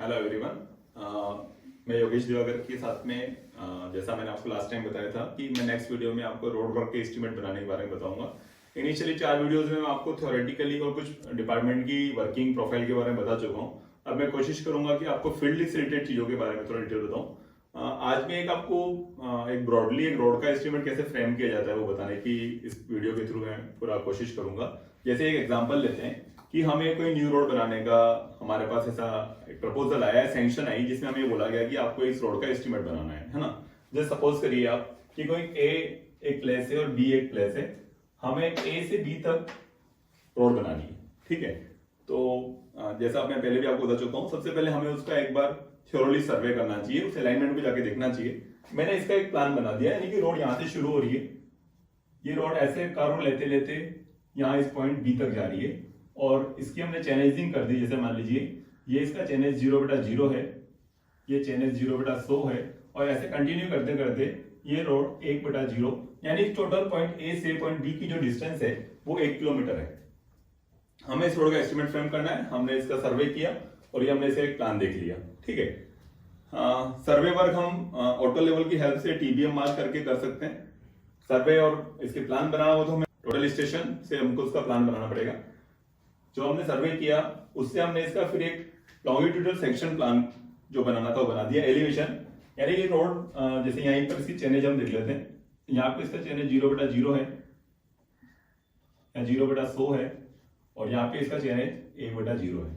Hello everyone. मैं योगेश दिवाकर के साथ में जैसा मैंने आपको लास्ट टाइम बताया था कि मैं नेक्स्ट वीडियो में आपको रोड वर्क के एस्टीमेट बनाने के बारे में बताऊंगा। इनिशियली 4 वीडियोस में मैं आपको थ्योरेटिकली और कुछ डिपार्टमेंट की वर्किंग प्रोफाइल के बारे में बता चुका हूँ। अब मैं कोशिश करूंगा कि आपको फील्ड से रिलेटेड चीज़ों के बारे में थोड़ा डिटेल बताऊँ। आज मैं आपको एक ब्रॉडली एक रोड का एस्टीमेट कैसे फ्रेम किया जाता है वो बताने की इस वीडियो के थ्रू मैं पूरा कोशिश करूंगा। जैसे एक एग्जाम्पल लेते हैं कि हमें कोई न्यू रोड बनाने का हमारे पास ऐसा एक प्रपोजल आया है, सैंक्शन आई, जिसमें हमें बोला गया कि आपको इस रोड का एस्टीमेट बनाना है ना। जैसे सपोज करिए आप कि कोई ए एक प्लेस है और बी एक प्लेस है, हमें ए से बी तक रोड बनानी है, ठीक है। तो जैसा मैं पहले भी आपको बता चुका हूँ, सबसे पहले हमें उसका एक बार थ्योरली सर्वे करना चाहिए, उस अलाइनमेंट को जाके देखना चाहिए। मैंने इसका एक प्लान बना दिया है, यानी कि रोड यहाँ से शुरू हो रही है, ये रोड ऐसे कर्व लेते लेते यहाँ इस पॉइंट बी तक जा रही है और इसकी हमने चैनलाइजिंग कर दी। जैसे मान लीजिए ये इसका चैनल 0/0 है, ये चैनल 0/100 है और ऐसे कंटिन्यू करते करते ये रोड 1/0 यानी टोटल पॉइंट ए से पॉइंट बी की जो डिस्टेंस है वो 1 किलोमीटर है। हमें इस रोड का एस्टिमेट फ्रेम करना है। हमने इसका सर्वे किया और ये हमने इसे एक प्लान देख लिया, ठीक है। सर्वे वर्क हम ऑटो लेवल की हेल्प से टीबीएम मार्क करके कर सकते हैं। सर्वे और इसके प्लान बनाना हो तो हमें टोटल स्टेशन से हमको उसका प्लान बनाना पड़ेगा। जो हमने सर्वे किया उससे हमने इसका फिर एक लॉन्गिट्यूडल सेक्शन प्लान जो बनाना था वो बना दिया। एलिवेशन यानी ये रोड जैसे यहीं पर इसकी चैनल हम देख लेते हैं, यहाँ पे इसका चैनल 0/0 है या 0/100 है और यहाँ पे इसका चैनल 1/0 है।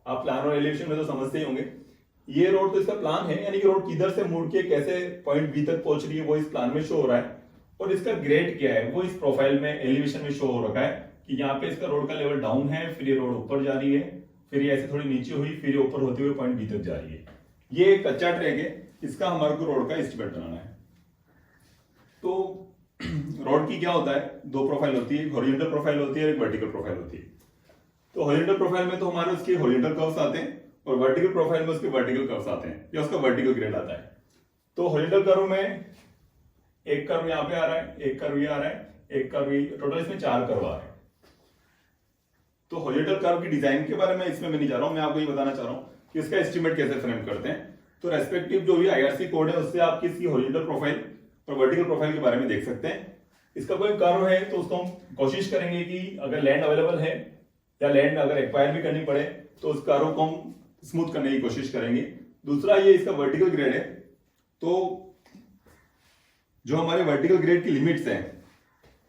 आप प्लान और एलिवेशन में तो समझते ही होंगे। ये रोड तो इसका प्लान है, यानी कि रोड किधर से मुड़ के कैसे पॉइंट बी तक पहुंच रही है वो इस प्लान में शो हो रहा है और इसका ग्रेड क्या है वो इस प्रोफाइल में एलिवेशन में शो हो रखा है कि यहाँ पे इसका रोड का लेवल डाउन है, फिर ये रोड ऊपर जा रही है, फिर ये ऐसे थोड़ी नीचे हुई, फिर ये ऊपर होते हुए पॉइंट बी तक जा रही है। ये एक कच्चा ट्रैक है, इसका हमारे को रोड का एस्टिमेट बनाना है। तो रोड की क्या होता है, 2 प्रोफाइल होती है, एक हॉरिजॉन्टल प्रोफाइल होती है और एक वर्टिकल प्रोफाइल होती है। तो हॉरिजॉन्टल प्रोफाइल में तो हमारे उसके हॉरिजॉन्टल कर्व्स आते हैं और वर्टिकल प्रोफाइल में उसके वर्टिकल कर्व्स आते हैं या उसका वर्टिकल ग्रेड आता है। तो हॉरिजॉन्टल कर्व में एक कर्व यहाँ पे आ रहा है, एक कर्व ये आ रहा है, एक कर्व, टोटल इसमें 4 कर्व आ रहे हैं। तो हॉरिजॉन्टल कर्व की डिजाइन के बारे में इसमें मैं नहीं जा रहा हूं, मैं आपको ये बताना चाह रहा हूं कि इसका एस्टिमेट कैसे फ्रेम करते हैं। तो रेस्पेक्टिव जो भी आईआरसी कोड है उससे आप किसी हॉरिजॉन्टल प्रोफाइल और वर्टिकल प्रोफाइल के बारे में देख सकते हैं। इसका कोई कर्व है तो उसको हम कोशिश करेंगे कि अगर लैंड अवेलेबल है या लैंड अगर एक्वायर भी करनी पड़े तो उस कर्व को हम स्मूथ करने की कोशिश करेंगे। दूसरा ये इसका वर्टिकल ग्रेड है, तो जो हमारे वर्टिकल ग्रेड की लिमिट्स हैं,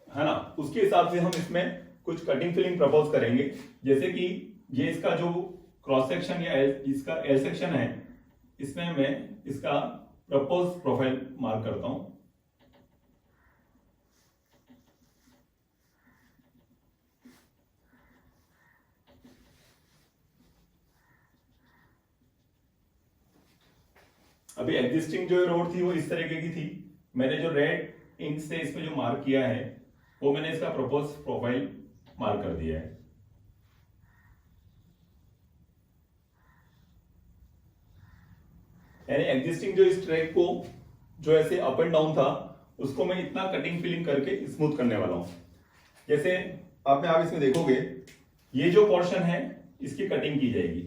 है ना, उसके हिसाब से हम इसमें कुछ कटिंग फिलिंग प्रपोज करेंगे। जैसे कि ये इसका जो क्रॉस सेक्शन या इसका एल सेक्शन है, इसमें मैं इसका प्रपोज प्रोफाइल मार्क करता हूं। अभी एग्जिस्टिंग जो रोड थी वो इस तरीके की थी। मैंने जो रेड इंक से इस पे जो मार्क किया है वो मैंने इसका प्रपोज प्रोफाइल मार्क कर दिया है। यानी एग्जिस्टिंग जो इस ट्रैक को जो ऐसे अप एंड डाउन था उसको मैं इतना कटिंग फिलिंग करके स्मूथ करने वाला हूं। जैसे आप इसमें देखोगे ये जो पोर्शन है इसकी कटिंग की जाएगी,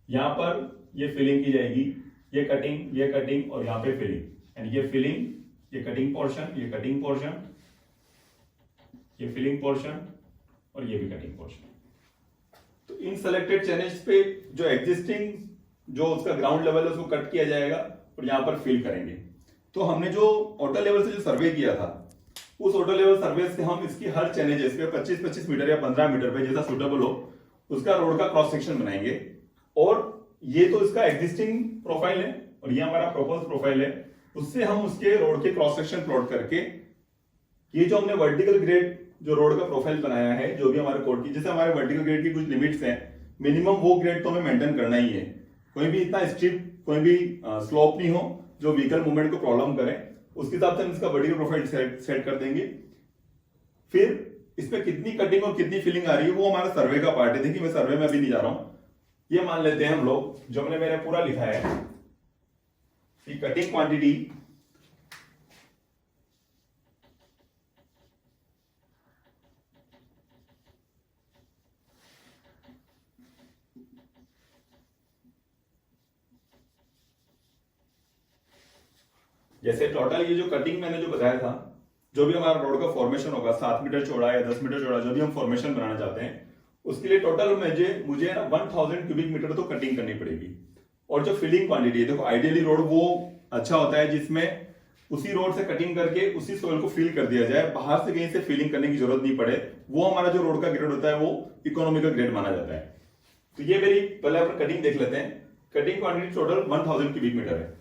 यहां पर ये फिलिंग की जाएगी, ये कटिंग और यहां पे फिलिंग, यानी ये फिलिंग, ये कटिंग पोर्शन, ये कटिंग पोर्शन, ये फिलिंग पोर्शन और ये भी कटिंग पोर्शन। तो इन सेलेक्टेड चैनल्स पे जो एग्जिस्टिंग जो उसका ग्राउंड लेवल है उसको कट किया जाएगा और यहां पर फिल करेंगे। तो हमने जो ऑटो लेवल से जो सर्वे किया था उस ऑटो लेवल सर्वे से हम इसकी हर चैनल पे 25-25 मीटर या 15 मीटर पे जैसा सुटेबल हो उसका रोड का क्रॉस सेक्शन बनाएंगे। और ये तो इसका एग्जिस्टिंग प्रोफाइल है और ये हमारा प्रपोज प्रोफाइल है, उससे हम उसके रोड के क्रॉस सेक्शन प्लॉट करके ये जो हमने वर्टिकल ग्रेड जो रोड का प्रोफाइल बनाया है, जो भी हमारे कोड की, जैसे हमारे वर्टिकल ग्रेड की कुछ लिमिट्स हैं, मिनिमम वो ग्रेड तो हमें मेंटेन करना ही है। कोई भी इतना स्ट्रिप, कोई भी स्लोप नहीं हो जो व्हीकल मूवमेंट को प्रॉब्लम करे, उसके हिसाब से हम इसका वर्टिकल प्रोफाइल सेट कर देंगे। फिर इसमें कितनी कटिंग और कितनी फिलिंग आ रही है वो हमारा सर्वे का पार्ट है। देखिए मैं सर्वे में अभी नहीं जा रहा हूं, ये मान लेते हैं हम लोग जो हमने मैंने पूरा लिखा है कि कटिंग क्वांटिटी जैसे टोटल ये जो कटिंग मैंने जो बताया था, जो भी हमारा रोड का फॉर्मेशन होगा 7 मीटर चौड़ा या 10 मीटर चौड़ा, जो भी हम फॉर्मेशन बनाना चाहते हैं, उसके लिए टोटल मुझे ना 1000 क्यूबिक मीटर तो कटिंग करनी पड़ेगी। और जो फिलिंग क्वांटिटी है, देखो आइडियली रोड वो अच्छा होता है जिसमें उसी रोड से कटिंग करके उसी सोइल को फिल कर दिया जाए, बाहर से कहीं से फिलिंग करने की जरूरत नहीं पड़े। वो हमारा जो रोड का ग्रेड होता है वो इकोनॉमिकल ग्रेड माना जाता है। तो ये मेरी पहले अपन कटिंग देख लेते हैं। Cutting quantity total 1000 cubic metre है।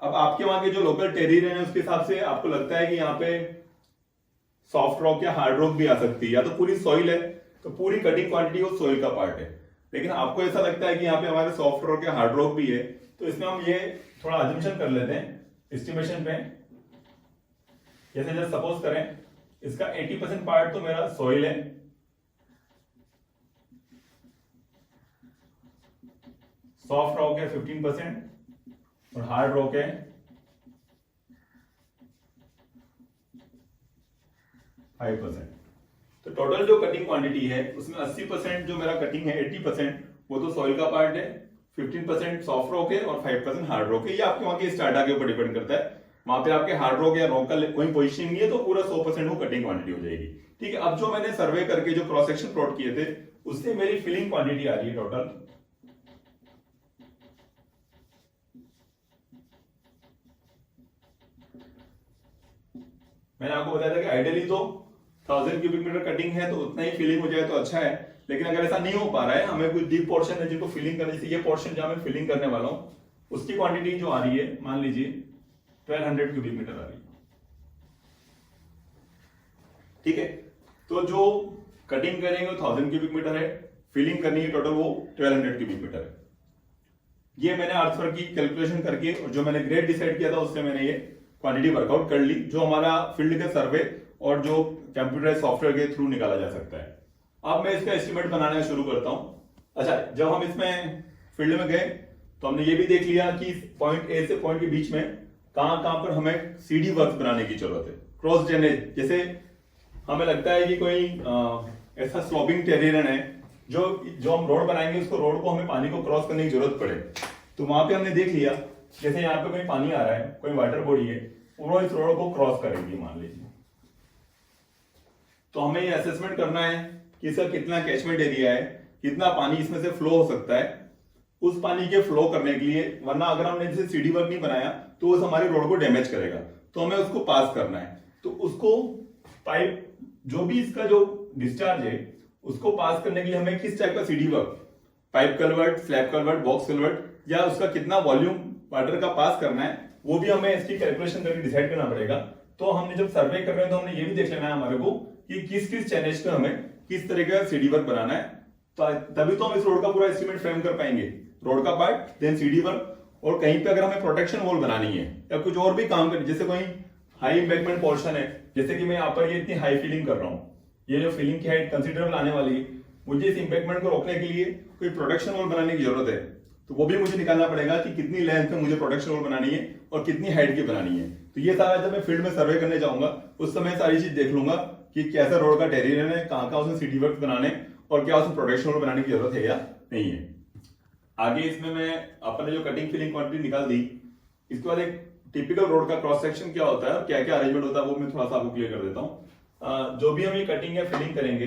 अब आपके वहां के जो लोकल टेरियन है उसके हिसाब से आपको लगता है कि यहाँ पे सॉफ्ट रॉक या हार्ड रॉक भी आ सकती है, या तो पूरी सॉइल है तो पूरी कटिंग क्वांटिटी वो सॉइल का पार्ट है। लेकिन आपको ऐसा लगता है कि यहाँ पे हमारे सॉफ्ट रॉक या हार्ड रॉक भी है, तो इसमें हम ये थोड़ा अजम्पशन कर लेते हैं एस्टिमेशन पे। जैसे जब सपोज करें इसका 80% पार्ट तो मेरा सॉइल है, सॉफ्ट रॉक है 15% और हार्ड रॉक है 5%। तो टोटल जो कटिंग क्वांटिटी है उसमें 80% जो मेरा कटिंग है, 80% वो तो सॉइल का पार्ट है, 15% सॉफ्ट रॉक है और 5% हार्ड रॉक है। ये आपके वहां के स्टार्टा के ऊपर डिपेंड करता है। वहां पे आपके हार्ड रॉक या रॉक का कोई पोजीशन नहीं है तो पूरा 100% वो कटिंग क्वांटिटी हो जाएगी। ठीक है, अब जो मैंने सर्वे करके जो क्रॉस सेक्शन प्लॉट किए थे उससे मेरी फिलिंग क्वांटिटी आ रही है टोटल मैंने आपको बताया था कि आइडियली तो 1000 क्यूबिक मीटर कटिंग है तो उतना ही फिलिंग हो जाए तो अच्छा है। लेकिन अगर ऐसा नहीं हो पा रहा है, हमें कोई डीप पोर्शन है जिनको फिलिंग करने, जैसे ये पोर्शन जहां मैं फिलिंग करने वाला हूं उसकी क्वांटिटी जो आ रही है मान लीजिए 1200 क्यूबिक मीटर आ रही है। ठीक है, तो जो कटिंग करेंगे वो 1000 क्यूबिक मीटर है, फिलिंग करनी है टोटल वो 1200 क्यूबिक मीटर है। ये मैंने अर्थवर्क की कैलकुलेशन करके और जो मैंने ग्रेड डिसाइड किया था उससे मैंने ये क्वांटिटी वर्कआउट कर ली, जो हमारा फील्ड के सर्वे और जो कंप्यूटराइज सॉफ्टवेयर के थ्रू निकाला जा सकता है। अब मैं इसका एस्टिमेट बनाना शुरू करता हूं। अच्छा, जब हम इसमें फील्ड में गए तो हमने ये भी देख लिया कि पॉइंट ए से पॉइंट के बीच में कहां पर हमें सीडी वर्क बनाने की जरूरत है। क्रॉस ड्रेनेज, जैसे हमें लगता है कि कोई ऐसा स्लोपिंग टेरेन है जो हम रोड बनाएंगे, उसको रोड को हमें पानी को क्रॉस करने की जरूरत पड़े, तो वहां पे हमने देख लिया जैसे यहाँ पे कोई पानी आ रहा है, कोई वाटर बॉडी है, वो इस रोड को क्रॉस करेगी मान लीजिए। तो हमें ये असेसमेंट करना है कि इसका कितना कैचमेंट एरिया है, कितना पानी इसमें से फ्लो हो सकता है। उस पानी के फ्लो करने के लिए, वरना अगर हमने जैसे सीडी वर्क नहीं बनाया तो उस हमारे रोड को डैमेज करेगा, तो हमें उसको पास करना है। तो उसको पाइप, जो भी इसका जो डिस्चार्ज है उसको पास करने के लिए हमें किस टाइप का CD work, pipe culvert, slab culvert, box culvert, या उसका कितना वॉल्यूम वाटर का पास करना है, वो भी हमें इसकी कैलकुलेशन करके डिसाइड करना पड़ेगा। तो हमने जब सर्वे कर रहे हैं तो हमने ये भी देख लेना है हमारे को कि किस किस चैलेंज पे हमें किस तरह का सीडी वर्क बनाना है, तभी तो हम इस रोड का पूरा एस्टिमेट फ्रेम कर पाएंगे। रोड का पार्ट, देन सीडी वर्क, और कहीं पे अगर हमें प्रोटेक्शन वॉल बनानी है या कुछ और भी काम करनी, जैसे कोई हाई इम्बैंकमेंट पोर्शन है, जैसे कि मैं यहाँ पर ये इतनी हाई फीलिंग कर रहा हूँ, ये जो फीलिंग की हाइट कंसिडरेबल आने वाली है, मुझे इस इम्बैंकमेंट को रोकने के लिए कोई प्रोटेक्शन वॉल बनाने की जरूरत है, तो वो भी मुझे निकालना पड़ेगा कि कितनी लेंथ में मुझे प्रोटेक्शन वॉल बनानी है और कितनी हाइट की बनानी है। तो ये सारा जब मैं फील्ड में सर्वे करने जाऊंगा उस समय सारी चीज देख लूंगा कि कैसा रोड का टेरियन है, कहाँ उसमें सीडी वर्क बनाने और क्या उसमें प्रोटेक्शन वॉल बनाने की जरूरत है या नहीं है। आगे इसमें मैं अपने जो कटिंग फिलिंग क्वांटिटी निकाल दी, इसके बाद एक टिपिकल रोड का क्रॉस सेक्शन क्या होता है और क्या क्या अरेंजमेंट होता है वो मैं थोड़ा सा आपको क्लियर कर देता हूँ। जो भी हम ये कटिंग या फिलिंग करेंगे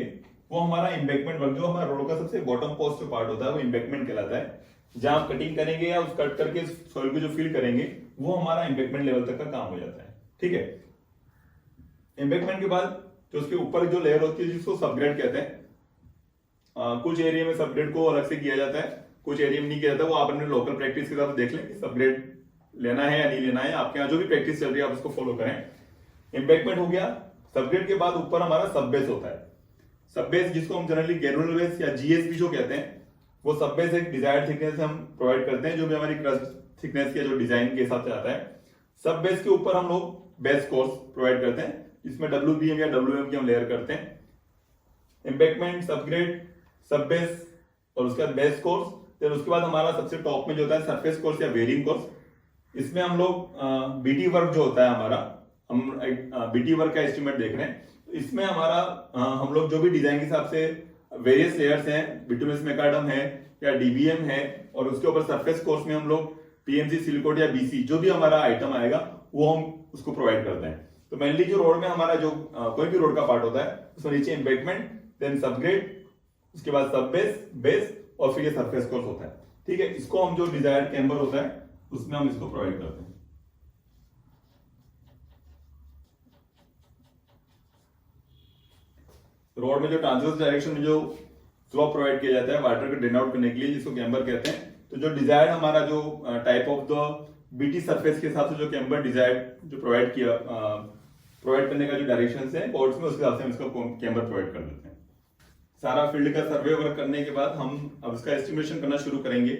वो हमारा इम्बैंकमेंट वर्क, जो हमारा रोड का सबसे बॉटम पोस्ट पार्ट होता है वो इम्बैंकमेंट कहलाता है। जहां आप कटिंग करेंगे या उस कट करके सॉइल को जो फिल करेंगे वो हमारा इम्बैंकमेंट लेवल तक का काम हो जाता है। ठीक है, इम्बैंकमेंट के बाद जो उसके ऊपर जो लेयर होती है जिसको सबग्रेड कहते हैं। कुछ एरिया में सबग्रेड को अलग से किया जाता है, कुछ एरिया में नहीं किया जाता, वो आप अपने लोकल प्रैक्टिस के हिसाब से देख लें कि सबग्रेड लेना है या नहीं लेना है। आपके यहाँ जो भी प्रैक्टिस चल रही है आप उसको फॉलो करें। इम्बैंकमेंट हो गया, सबग्रेड के बाद ऊपर हमारा सब बेस होता है। सब बेस जिसको हम जनरली ग्रेनुलर बेस या जीएसबी जो कहते हैं, वो सब बेस एक डिजायर्ड थिकनेस हम प्रोवाइड करते हैं, जो भी हमारी क्रस्ट थिकनेस के जो डिजाइन के हिसाब से आता है। सब बेस के ऊपर हम लोग बेस कोर्स प्रोवाइड करते हैं, जिसमें WBM या WM की हम लेयर करते हैं। एम्बैंकमेंट, सबग्रेड, सब बेस और उसके बाद बेस कोर्स, फिर उसके बाद हमारा सबसे टॉप में जो होता है सरफेस कोर्स या वेरिंग कोर्स। इसमें हम लोग बीटी वर्क जो होता है हमारा, हम बीटी वर्क का एस्टिमेट देख रहे हैं। इसमें हमारा हम लोग जो भी डिजाइन के हिसाब से वेरियस लेयर्स हैं, बिटुमिनस मैकाडम है या DBM है, और उसके ऊपर सरफेस कोर्स में हम लोग PMC, सिलिकोट या BC जो भी हमारा आइटम आएगा वो हम उसको प्रोवाइड करते हैं। तो मेनली जो रोड में हमारा जो कोई भी रोड का पार्ट होता है उसमें नीचे एम्बैंकमेंट, देन सबग्रेड, उसके बाद सब बेस और फिर ये सरफेस कोर्स होता है। ठीक है, इसको हम जो डिजायर्ड कैम्बर होता है उसमें हम इसको प्रोवाइड करते हैं। रोड में जो ट्रांसवर्स डायरेक्शन में जो फ्लो प्रोवाइड किया जाता है वाटर को ड्रेन आउट करने के लिए, जिसको कैम्बर कहते हैं। तो जो डिजायर्ड हमारा जो type of the BT surface के हिसाब से जो कैम्बर डिजायर्ड जो प्रोवाइड करने का जो डायरेक्शन है कोर्ट्स में, उसके हिसाब से हम इसका कैम्बर प्रोवाइड कर देते हैं। सारा फील्ड का सर्वे वगैरह करने के बाद हम अब इसका एस्टिमेशन करना शुरू करेंगे।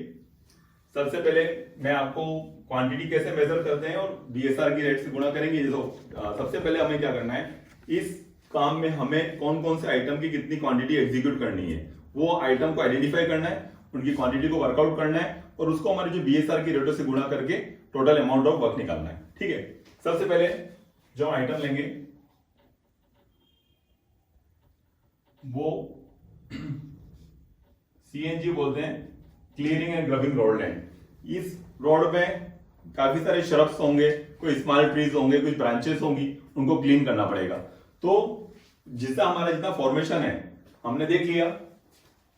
सबसे पहले मैं आपको क्वांटिटी कैसे मेजर करते हैं और बीएसआर की रेट से गुणा करेंगे। सबसे पहले हमें क्या करना है, इस काम में हमें कौन कौन से आइटम की कितनी क्वांटिटी एग्जीक्यूट करनी है, वो आइटम को आइडेंटिफाई करना है, उनकी क्वांटिटी को वर्कआउट करना है और उसको हमारे जो बीएसआर की रेटों से गुणा करके टोटल अमाउंट ऑफ वर्क निकालना है। ठीक है, सबसे पहले जो आइटम लेंगे वो सीएनजी बोलते हैं, clearing and grubbing road land. इस रोड में काफी सारे श्रब्स होंगे, कोई स्मॉल ट्रीज होंगे, कुछ ब्रांचेस होंगी, उनको क्लीन करना पड़ेगा। तो जिससे हमारा जितना फॉर्मेशन है हमने देख लिया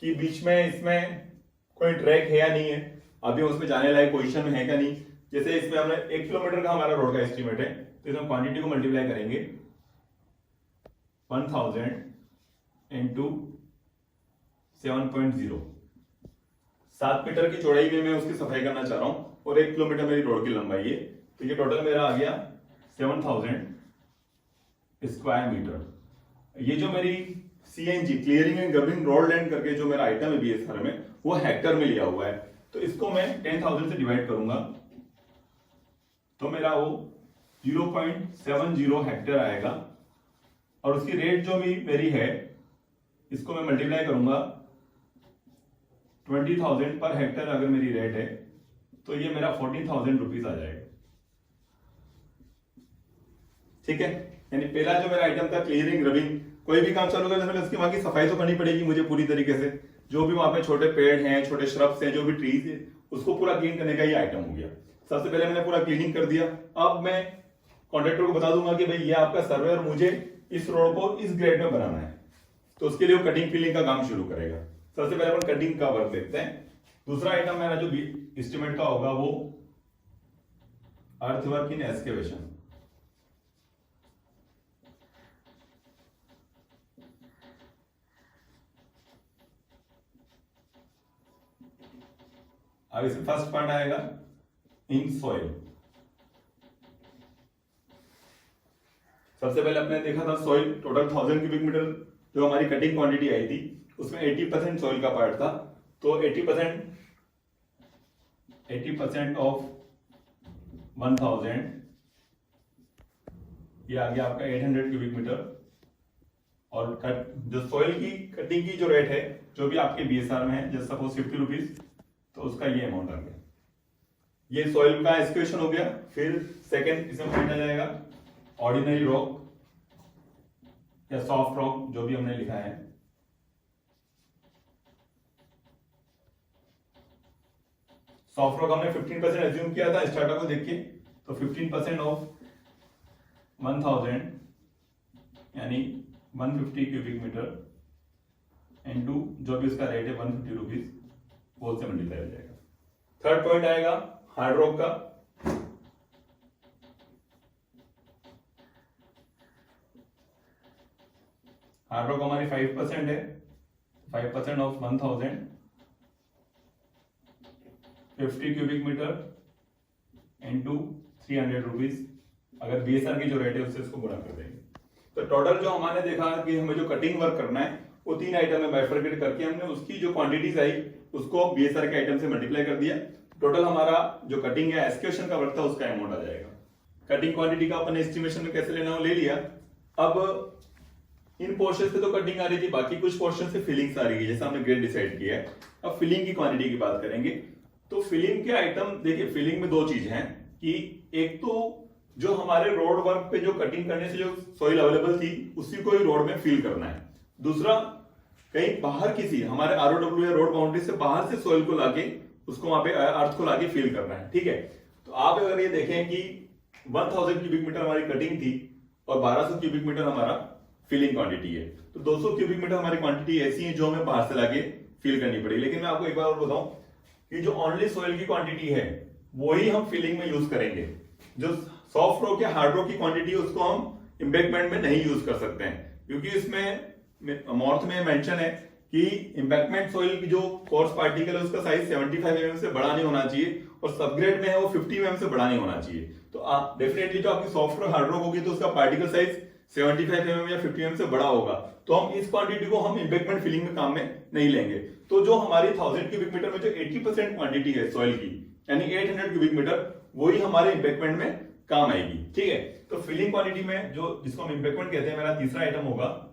कि बीच में इसमें कोई ट्रैक है या नहीं है, अभी उसमें जाने लायक पोजीशन में है क्या नहीं। जैसे इसमें हमने 1 किलोमीटर का हमारा रोड का एस्टिमेट है, तो इसमें क्वांटिटी को मल्टीप्लाई करेंगे 1000 इंटू 7.0, 7 मीटर की चौड़ाई में मैं उसकी सफाई करना चाह रहा हूं और 1 किलोमीटर मेरी रोड की लंबाई है, तो ये टोटल मेरा आ गया 7000 स्क्वायर मीटर। ये जो मेरी CNG clearing and grubbing road land करके जो मेरा आइटम है बीएसआर में, वो हेक्टर में लिया हुआ है। तो इसको मैं 10,000 से डिवाइड करूंगा तो मेरा वो 0.70 हेक्टर आएगा। और उसकी रेट जो भी मेरी है इसको मैं मल्टीप्लाई करूंगा 20,000 पर हेक्टर अगर मेरी रेट है तो ये मेरा 14,000 रुपीज आ जाएगा। ठीक है, यानी पहला जो मेरा आइटम था क्लियरिंग ग्रबिंग, कोई भी काम चालू करने से पहले उसकी वहां की सफाई तो करनी पड़ेगी मुझे पूरी तरीके से। जो भी वहां पे छोटे पेड़ हैं, छोटे श्रब्स हैं, जो भी ट्रीज है, उसको पूरा क्लीन करने का ये आइटम हो गया। सबसे पहले मैंने पूरा क्लीनिंग कर दिया। अब मैं कॉन्ट्रैक्टर को बता दूंगा कि भाई ये आपका सर्वे और मुझे इस रोड को इस ग्रेड में बनाना है, तो उसके लिए वो कटिंग फिलिंग का काम शुरू करेगा। सबसे पहले अपन कटिंग का वर्क देखते हैं। दूसरा आइटम मेरा जो एस्टिमेट का होगा वो अर्थवर्क इन एक्सकेवेशन। अब इसमें फर्स्ट पार्ट आएगा इन सॉइल। सबसे पहले अपने देखा था सॉइल टोटल 1000 क्यूबिक मीटर जो हमारी कटिंग क्वांटिटी आई थी, उसमें 80% सॉइल का पार्ट था। तो 80% ऑफ 1000 ये आ गया आपका 800 क्यूबिक मीटर। और जो सॉइल की कटिंग की जो रेट है जो भी आपके बीएसआर में है, जैसे सपोज 50 रुपीज, तो उसका ये अमाउंट आ गया। ये सॉइल का एक्सक्वेशन हो गया। फिर सेकंड इसमें पॉइंट आ जाएगा ऑर्डिनरी रॉक या सॉफ्ट रॉक, जो भी हमने लिखा है। सॉफ्ट रॉक हमने 15% एज्यूम किया था स्टार्टर को देख के, तो 15% ऑफ 1000 यानी 150 क्यूबिक मीटर इनटू जो भी उसका रेट है 150 रुपीज, वो से मल्टीप्लाई हो जाएगा। थर्ड पॉइंट आएगा हार्ड रॉक का। हार्ड रॉक हमारी 5% है, 5% of 1000 50 cubic metre into 300 rupees. अगर बीएसआर की जो रेट है उससे इसको गुणा कर देंगे तो टोटल जो हमने देखा कि हमें जो कटिंग वर्क करना है वो 3 आइटम में बाइफरकेट करके हमने उसकी जो क्वांटिटीज आई उसको बीएसआर के आइटम से मल्टीप्लाई कर दिया। टोटल हमारा जो कटिंग या एक्सक्यूशन का वर्क था उसका अमाउंट आ जाएगा। कटिंग क्वांटिटी का अपन एस्टिमेशन में कैसे लेना वो ले लिया। अब इन पोर्शन से तो कटिंग आ रही थी, बाकी कुछ पोर्शन से फिलिंग्स आ रही है, जैसा हमने ग्रेड डिसाइड किया है। अब फिलिंग की क्वांटिटी की बात करेंगे तो फिलिंग के आइटम देखिए, फिलिंग में 2 चीज हैं कि एक तो जो हमारे रोड वर्क पे जो कटिंग करने से जो सॉइल अवेलेबल थी उसी को ही रोड में फिल करना है। दूसरा कहीं बाहर किसी हमारे आरओडब्ल्यू या रोड बाउंड्री से बाहर से सॉइल को लाके उसको वहां पे अर्थ को लाके फिल करना है। ठीक है, तो आप अगर ये देखें कि 1000 क्यूबिक मीटर हमारी कटिंग थी और 1200 क्यूबिक मीटर हमारा फिलिंग क्वांटिटी है। तो 200 क्यूबिक मीटर हमारी क्वांटिटी ऐसी है जो हमें बाहर से लाके फिल करनी पड़ेगी। लेकिन मैं आपको एक बार और बताऊं कि जो ओनली सोइल की क्वांटिटी है वही हम फिलिंग में यूज करेंगे। जो सॉफ्ट रॉक या हार्ड रॉक की क्वांटिटी है उसको हम इम्बैक्टमेंट में नहीं यूज कर सकते हैं, क्योंकि इसमें मॉर्थ में मेंशन है कि इम्बैक्टमेंट सोइल की जो कोर्स पार्टिकल है उसका साइज 75 mm से बड़ा नहीं होना चाहिए और सबग्रेड में है वो 50 mm से बड़ा नहीं होना चाहिए। तो डेफिनेटली जो आपकी सॉफ्ट रॉक हार्ड रॉक होगी तो उसका पार्टिकल साइज 75 mm या 50 mm से बड़ा होगा। तो हम इस क्वांटिटी को हम इम्बैक्टमेंट फिलिंग में काम में नहीं लेंगे। तो जो हमारी 1000 क्यूबिक मीटर में जो 80% क्वांटिटी है सॉइल की, यानी 800 क्यूबिक मीटर, वही हमारे इम्बैक्टमेंट में काम आएगी। ठीक है, तो फिलिंग क्वांटिटी में जो जिसको हम इम्बैक्टमेंट कहते हैं, मेरा तीसरा आइटम होगा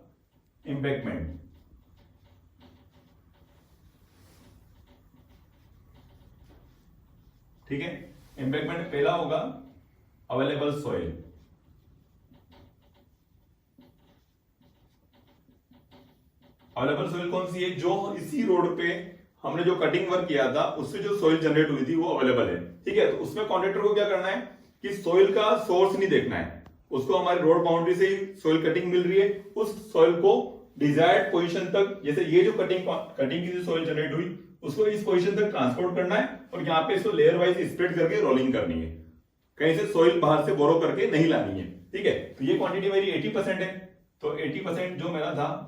इम्बैक्टमेंट। ठीक है, इम्बैक्टमेंट पहला होगा अवेलेबल सॉइल। अवेलेबल सॉइल कौन सी है? जो इसी रोड पे हमने जो कटिंग वर्क किया था उससे जो सॉइल जनरेट हुई थी वो अवेलेबल है। ठीक है, तो उसमें कॉन्ट्रैक्टर को क्या करना है कि सॉइल का सोर्स नहीं देखना है, उसको हमारी रोड बाउंड्री से ही सॉइल कटिंग मिल रही है, उस सॉइल को डिजायर्ड पोजीशन तक, जैसे ये जो कटिंग की जो सॉइल जनरेट हुई उसको इस पोजीशन तक ट्रांसपोर्ट करना है और यहाँ पे इसको लेयर वाइज स्प्रेड करके रोलिंग करनी है। कहीं से सॉइल बाहर से बोरो करके नहीं लानी है। ठीक है, तो ये क्वांटिटी मेरी 80% है। तो 80% जो मेरा था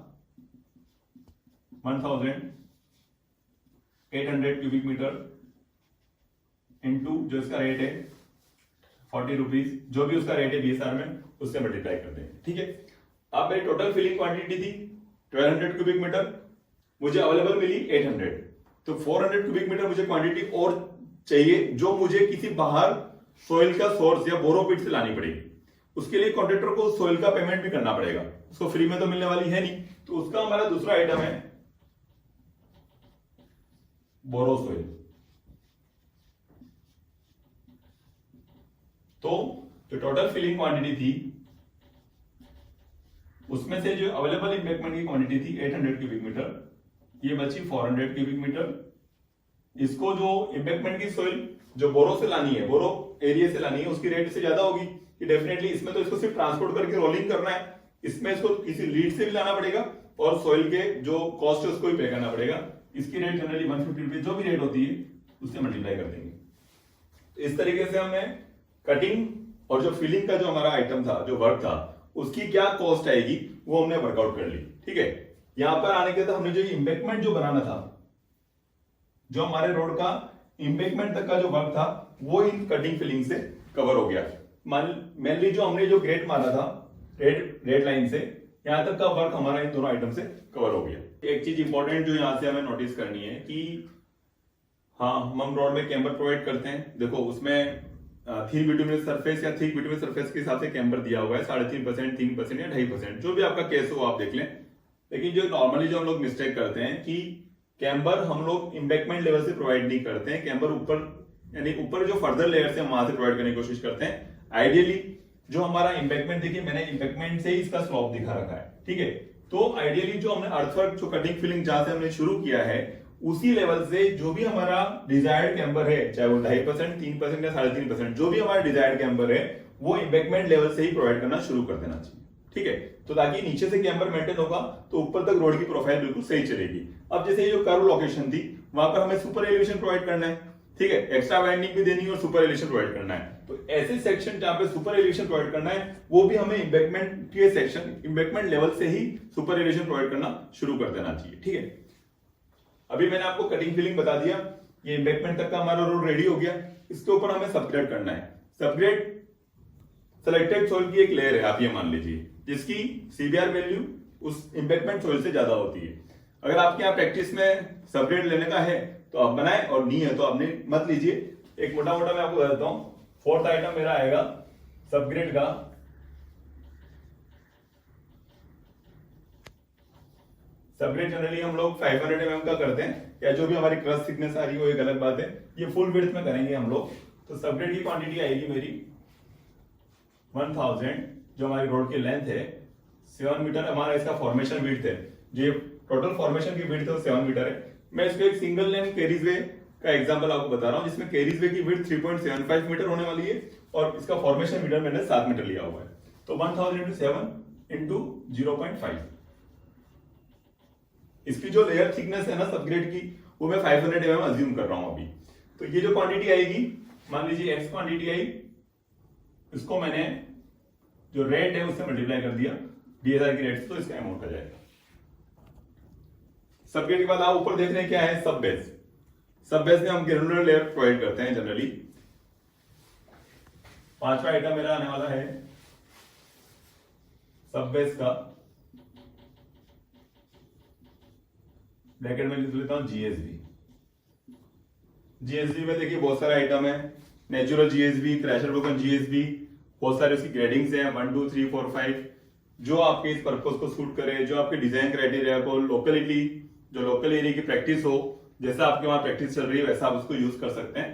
1800 क्यूबिक मीटर इनटू जो इसका रेट है 40 रुपीज, जो भी उसका रेट है बीएसआर में, उससे मल्टीप्लाई करते हैं। ठीक है, अब मेरी टोटल फिलिंग क्वांटिटी थी 1200 क्यूबिक मीटर, मुझे अवेलेबल मिली 800। तो 400 क्यूबिक मीटर मुझे क्वांटिटी और चाहिए जो मुझे किसी बाहर सॉइल का सोर्स या बोरोपिट से लानी पड़ेगी। उसके लिए कॉन्ट्रैक्टर को सॉइल का पेमेंट भी करना पड़ेगा, उसको फ्री में तो मिलने वाली है नहीं। तो उसका हमारा दूसरा आइटम है बोरो सॉइल। तो जो टोटल फिलिंग क्वांटिटी थी उसमें से जो अवेलेबल इम्बैक्टमेंट की क्वांटिटी थी 800 क्यूबिक मीटर, ये बची 400 क्यूबिक मीटर। इसको जो इम्बैक्टमेंट की सॉइल जो बोरो से लानी है, बोरो एरिया से लानी है, उसकी रेट से ज्यादा होगी कि डेफिनेटली इसमें तो इसको सिर्फ ट्रांसपोर्ट करके रोलिंग करना है, इसमें इसको किसी लीड से भी लाना पड़ेगा और सॉइल के जो कॉस्ट है उसको भी पे करना पड़ेगा। इसकी रेट जनरली 150 रुपीज जो भी रेट होती है उससे मल्टीप्लाई कर देंगे। तो इस तरीके से हमने कटिंग और जो फिलिंग का जो हमारा आइटम था, जो वर्क था, उसकी क्या कॉस्ट आएगी वो हमने वर्कआउट कर ली। ठीक है, यहां पर आने के बाद हमने जो इम्बैक्टमेंट जो बनाना था, जो हमारे रोड का इम्बैक्टमेंट तक का जो वर्क था वो इन कटिंग फिलिंग से कवर हो गया। मेनली जो हमने जो ग्रेड मारा था रेड लाइन से, यहां तक का वर्क हमारा इन दोनों आइटम से कवर हो गया। एक चीज इंपॉर्टेंट जो यहां से हमें नोटिस करनी है कि हाँ, हम रोड में कैम्बर प्रोवाइड करते हैं। देखो उसमें थिन बिटुमिनस सरफेस या थिक बिटुमिनस सरफेस के हिसाब से कैम्बर दिया हुआ है 3.5%, 3% या 2.5%, जो भी आपका केस हो आप देख लें। लेकिन जो नॉर्मली जो हम लोग मिस्टेक करते हैं कि कैम्बर हम लोग इम्बैक्टमेंट लेवल से प्रोवाइड नहीं करते हैं, कैम्बर ऊपर यानी ऊपर जो फर्दर लेयर से हम वहां से प्रोवाइड करने की कोशिश करते हैं। आइडियली जो हमारा इम्बैक्टमेंट, देखिए मैंने इम्बैक्टमेंट से ही इसका स्लोप दिखा रखा है। ठीक है, तो आइडियली जो हमने अर्थवर्क जो कटिंग फिलिंग जहां से हमने शुरू किया है उसी लेवल से जो भी हमारा डिजायर्ड कैम्बर है, चाहे वो 2.5%, 3% या 3.5%, जो भी हमारा डिजायर्ड कैम्बर है वो इम्बैक्टमेंट लेवल से ही प्रोवाइड करना शुरू कर देना चाहिए। ठीक है, तो ताकि नीचे से कैम्बर मेंटेन होगा तो ऊपर तक रोड की प्रोफाइल बिल्कुल सही चलेगी। अब जैसे ये जो कर्व लोकेशन थी वहां पर हमें सुपर एलिवेशन प्रोवाइड करना है। ठीक है, एक्स्ट्रा वाइंडिंग भी देनी है और सुपर एलिवेशन प्रोवाइड करना है। तो ऐसे सेक्शन जहां पे सुपर एलिवेशन प्रोवाइड करना है वो भी हमें इम्बैक्टमेंट के सेक्शन, इम्बैक्टमेंट लेवल से ही सुपर एलिवेशन प्रोवाइड करना शुरू कर देना चाहिए। ठीक है, अभी मैंने आपको कटिंग फिलिंग बता दिया, ये इम्बैक्टमेंट तक का हमारा रोड रेडी हो गया। इसके ऊपर हमें सबग्रेड करना है। सबग्रेड सेलेक्टेड सॉइल की एक लेयर है, आप ये मान लीजिए, जिसकी सीबीआर वैल्यू उस इम्बैक्टमेंट सॉइल से ज्यादा होती है। अगर आपके यहाँ प्रैक्टिस में सबग्रेड लेने का है तो आप बनाए, और नहीं है तो आपने मत लीजिए। एक मोटा मोटा मैं आपको बताता हूं। फोर्थ आइटम मेरा आएगा सबग्रेड का सबग्रेड। जनरली हम लोग 500 mm का करते हैं, या जो भी हमारी क्रस्ट थिकनेस आ रही हो एक अलग बात है, ये फुल विड्थ में करेंगे हम लोग। तो सबग्रेड की क्वांटिटी आएगी मेरी 1000, जो हमारी रोड की लेंथ है 7 मीटर, हमारा इसका फॉर्मेशन विड्थ है, जो टोटल फॉर्मेशन की विड्थ है 7 मीटर है। मैं इसको एक सिंगल लेन कैरीज वे का एग्जांपल आपको बता रहा हूं, जिसमें कैरीज वे की विड्थ 3.75 मीटर होने वाली है और इसका फॉर्मेशन मीटर मैंने 7 मीटर लिया हुआ है। तो 1000 इंटू 7 इंटू 0.5, इसकी जो लेयर थिकनेस है ना सबग्रेड की, वो मैं 500 mm अज्यूम कर रहा हूं अभी। तो ये जो क्वांटिटी आएगी, मान लीजिए x क्वांटिटी आई, इसको मैंने जो रेट है उससे मल्टीप्लाई कर दिया DSR की रेट से, तो इसका अमाउंट आ जाएगा। सबग्रेड के बाद आप ऊपर देख रहे हैं क्या है, सब बेस। सब बेस में हम ग्रेनुलर लेयर प्रोवाइड करते हैं जनरली। पांचवा आइटम मेरा आने वाला है सब बेस का, ब्रैकेट में लिख लेता हूं GSB। GSB में देखिए बहुत सारे आइटम है, natural GSB, crasher broken GSB, बहुत सारे उसकी ग्रेडिंग्स हैं 1 2 3 4 5, जो आपके इस पर्पस को सूट करे, जो आपके डिजाइन क्राइटेरिया को, लोकलिटी, जो लोकल एरिया की प्रैक्टिस हो, जैसा आपके वहां प्रैक्टिस चल रही है वैसा आप उसको यूज कर सकते हैं।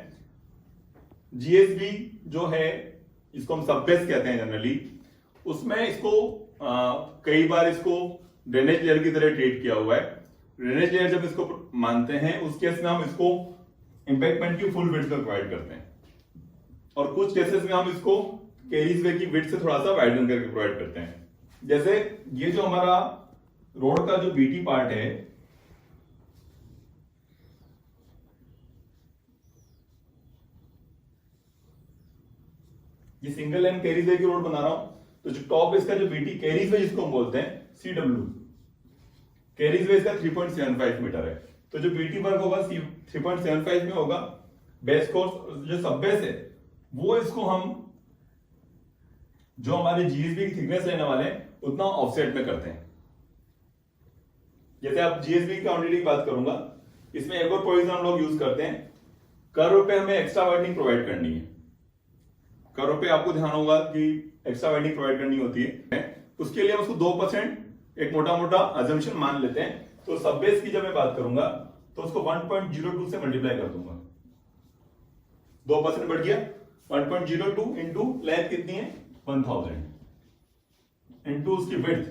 GSB जो है, इसको हम सब बेस कहते हैं जनरली, उसमें इसको कई बार इसको ड्रेनेज लेयर की तरह ट्रीट किया हुआ है। ड्रेनेज लेयर जब इसको मानते हैं उस केस में हम इसको इम्पैक्टमेंट की फुल विड्थ में प्रोवाइड करते हैं, और कुछ केसेस में हम इसको कैरीज वे की विड्थ से थोड़ा सा वाइडन करके प्रोवाइड करते हैं। जैसे ये जो हमारा रोड का जो बीटी पार्ट है, ये सिंगल लाइन कैरीज वे की रोड बना रहा हूं, तो जो टॉप इसका जो बीटी कैरीज वे जिसको हम बोलते हैं CW, कैरीज वे इसका 3.75 मीटर है। तो जो बीटी वर्क होगा 3.75 में होगा। बेस कोर्स जो सब बेस है वो इसको हम जो हमारे GSB की थिकनेस लेने वाले हैं उतना ऑफसेट में करते हैं। जैसे आप GSB की क्वांटिटी की बात करूंगा, इसमें एक और प्रोविजन हम लोग यूज करते हैं, कर्व पे हमें एक्स्ट्रा वाइडनिंग प्रोवाइड करनी है। कर्व पे आपको ध्यान होगा कि एक्स्ट्रा वाइडनिंग प्रोवाइड करनी होती है, उसके लिए हम उसको 2% एक मोटा मोटा अजम्पशन मान लेते हैं। तो सब बेस की जब मैं बात करूंगा तो उसको 1.02 से मल्टीप्लाई कर दूंगा, 2% बढ़ गया, 1.02 इंटू लेंथ कितनी है 1000 इंटू उसकी विड्थ।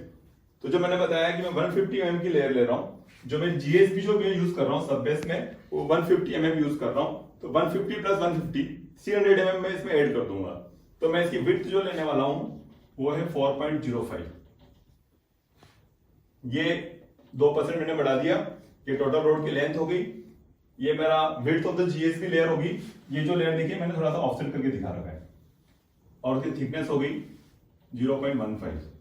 तो जो मैंने बताया कि मैं 150 mm की लेयर ले रहा हूं, जो मैं GSB जो मैं यूज कर रहा हूं सब बेस में वो 150 mm यूज कर रहा हूं, तो 150 प्लस 150 300 mm में इसमें ऐड कर दूंगा। तो मैं इसकी विड्थ जो लेने वाला हूं वो है 4.05। ये 2% मैंने बढ़ा दिया, ये टोटल रोड की लेंथ हो गई, ये मेरा width of the GSB layer होगी। ये जो लेयर देखिए मैंने थोड़ा सा ऑफसेट करके दिखा रखा है, और उसकी थिकनेस हो गई 0.15।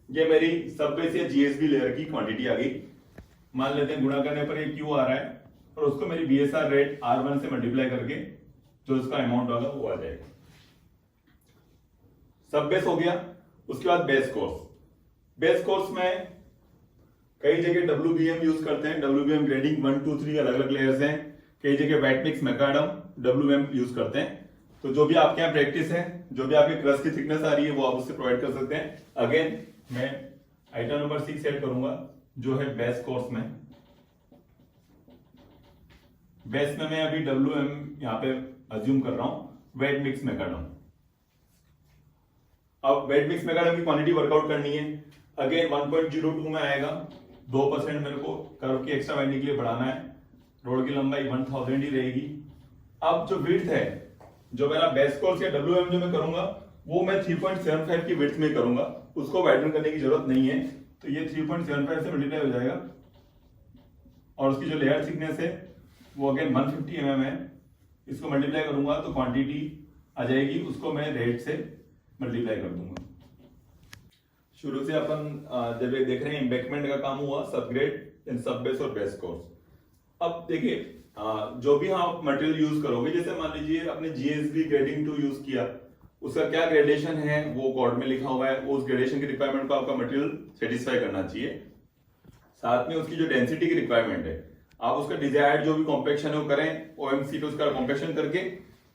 ये मेरी सब बेस या GSB लेयर की क्वांटिटी आ गई। मान लेते हैं गुणा करने पर ये Q आ रहा है, और उसको मेरी BSR रेट R1 से मल्टीप्लाई करके जो उसका अमाउंट होगा वो आ जाएगा। सब बेस हो गया। उसके बाद बेस कोर्स। बेस कोर्स में कई जगह WBM यूज करते हैं, WBM ग्रेडिंग 1 2 3 अलग अलग लेयर्स हैं। कई जगह wait mix macadam WBM use करते हैं। तो जो भी आपके यहाँ प्रैक्टिस है, जो भी आपके क्रस्ट की थिकनेस आ रही है वो आप उससे प्रोवाइड कर सकते हैं। अगेन मैं आइटम नंबर 6 ऐड करूंगा जो है बेस कोर्स में। बेस में मैं अभी WM यहाँ पे अज्यूम कर रहा हूं वेट मिक्स मैकाडम। अब वेट मिक्स मैकाडम की क्वांटिटी वर्कआउट करनी है। अगेन 1.02 में आएगा, 2% मेरे को कर्व की एक्स्ट्रा वाइंडिंग के लिए बढ़ाना है। रोड की लंबाई 1000 ही रहेगी। अब जो विड्थ है, जो मेरा बेस कोर्स या WM जो मैं करूंगा वो मैं 3.75 की विड्थ में करूंगा, उसको वाइडन करने की जरूरत नहीं है। तो ये 3.75 से मल्टीप्लाई हो जाएगा, और उसकी जो लेयर थिकनेस है वो अगेन 150 mm है। इसको मल्टीप्लाई करूंगा तो क्वांटिटी आ जाएगी, उसको मैं रेट से मल्टीप्लाई कर दूंगा। शुरू से अपन जब ये देख रहे हैं एम्बैकमेंट का काम हुआ सबग्रेड इन सब बेस और बेस कोर्स। अब देखिए जो भी आप मटेरियल यूज करोगे, जैसे मान लीजिए आपने GSB ग्रेडिंग 2 यूज किया, उसका क्या ग्रेडेशन है वो कोड में लिखा हुआ है, उस ग्रेडेशन की रिक्वायरमेंट को आपका मटेरियल सेटिस्फाई करना चाहिए। साथ में उसकी जो डेंसिटी की रिक्वायरमेंट है, आप उसका डिजायर्ड जो भी कॉम्पेक्शन है वो करें, OMC पे उसका कॉम्पेक्शन करके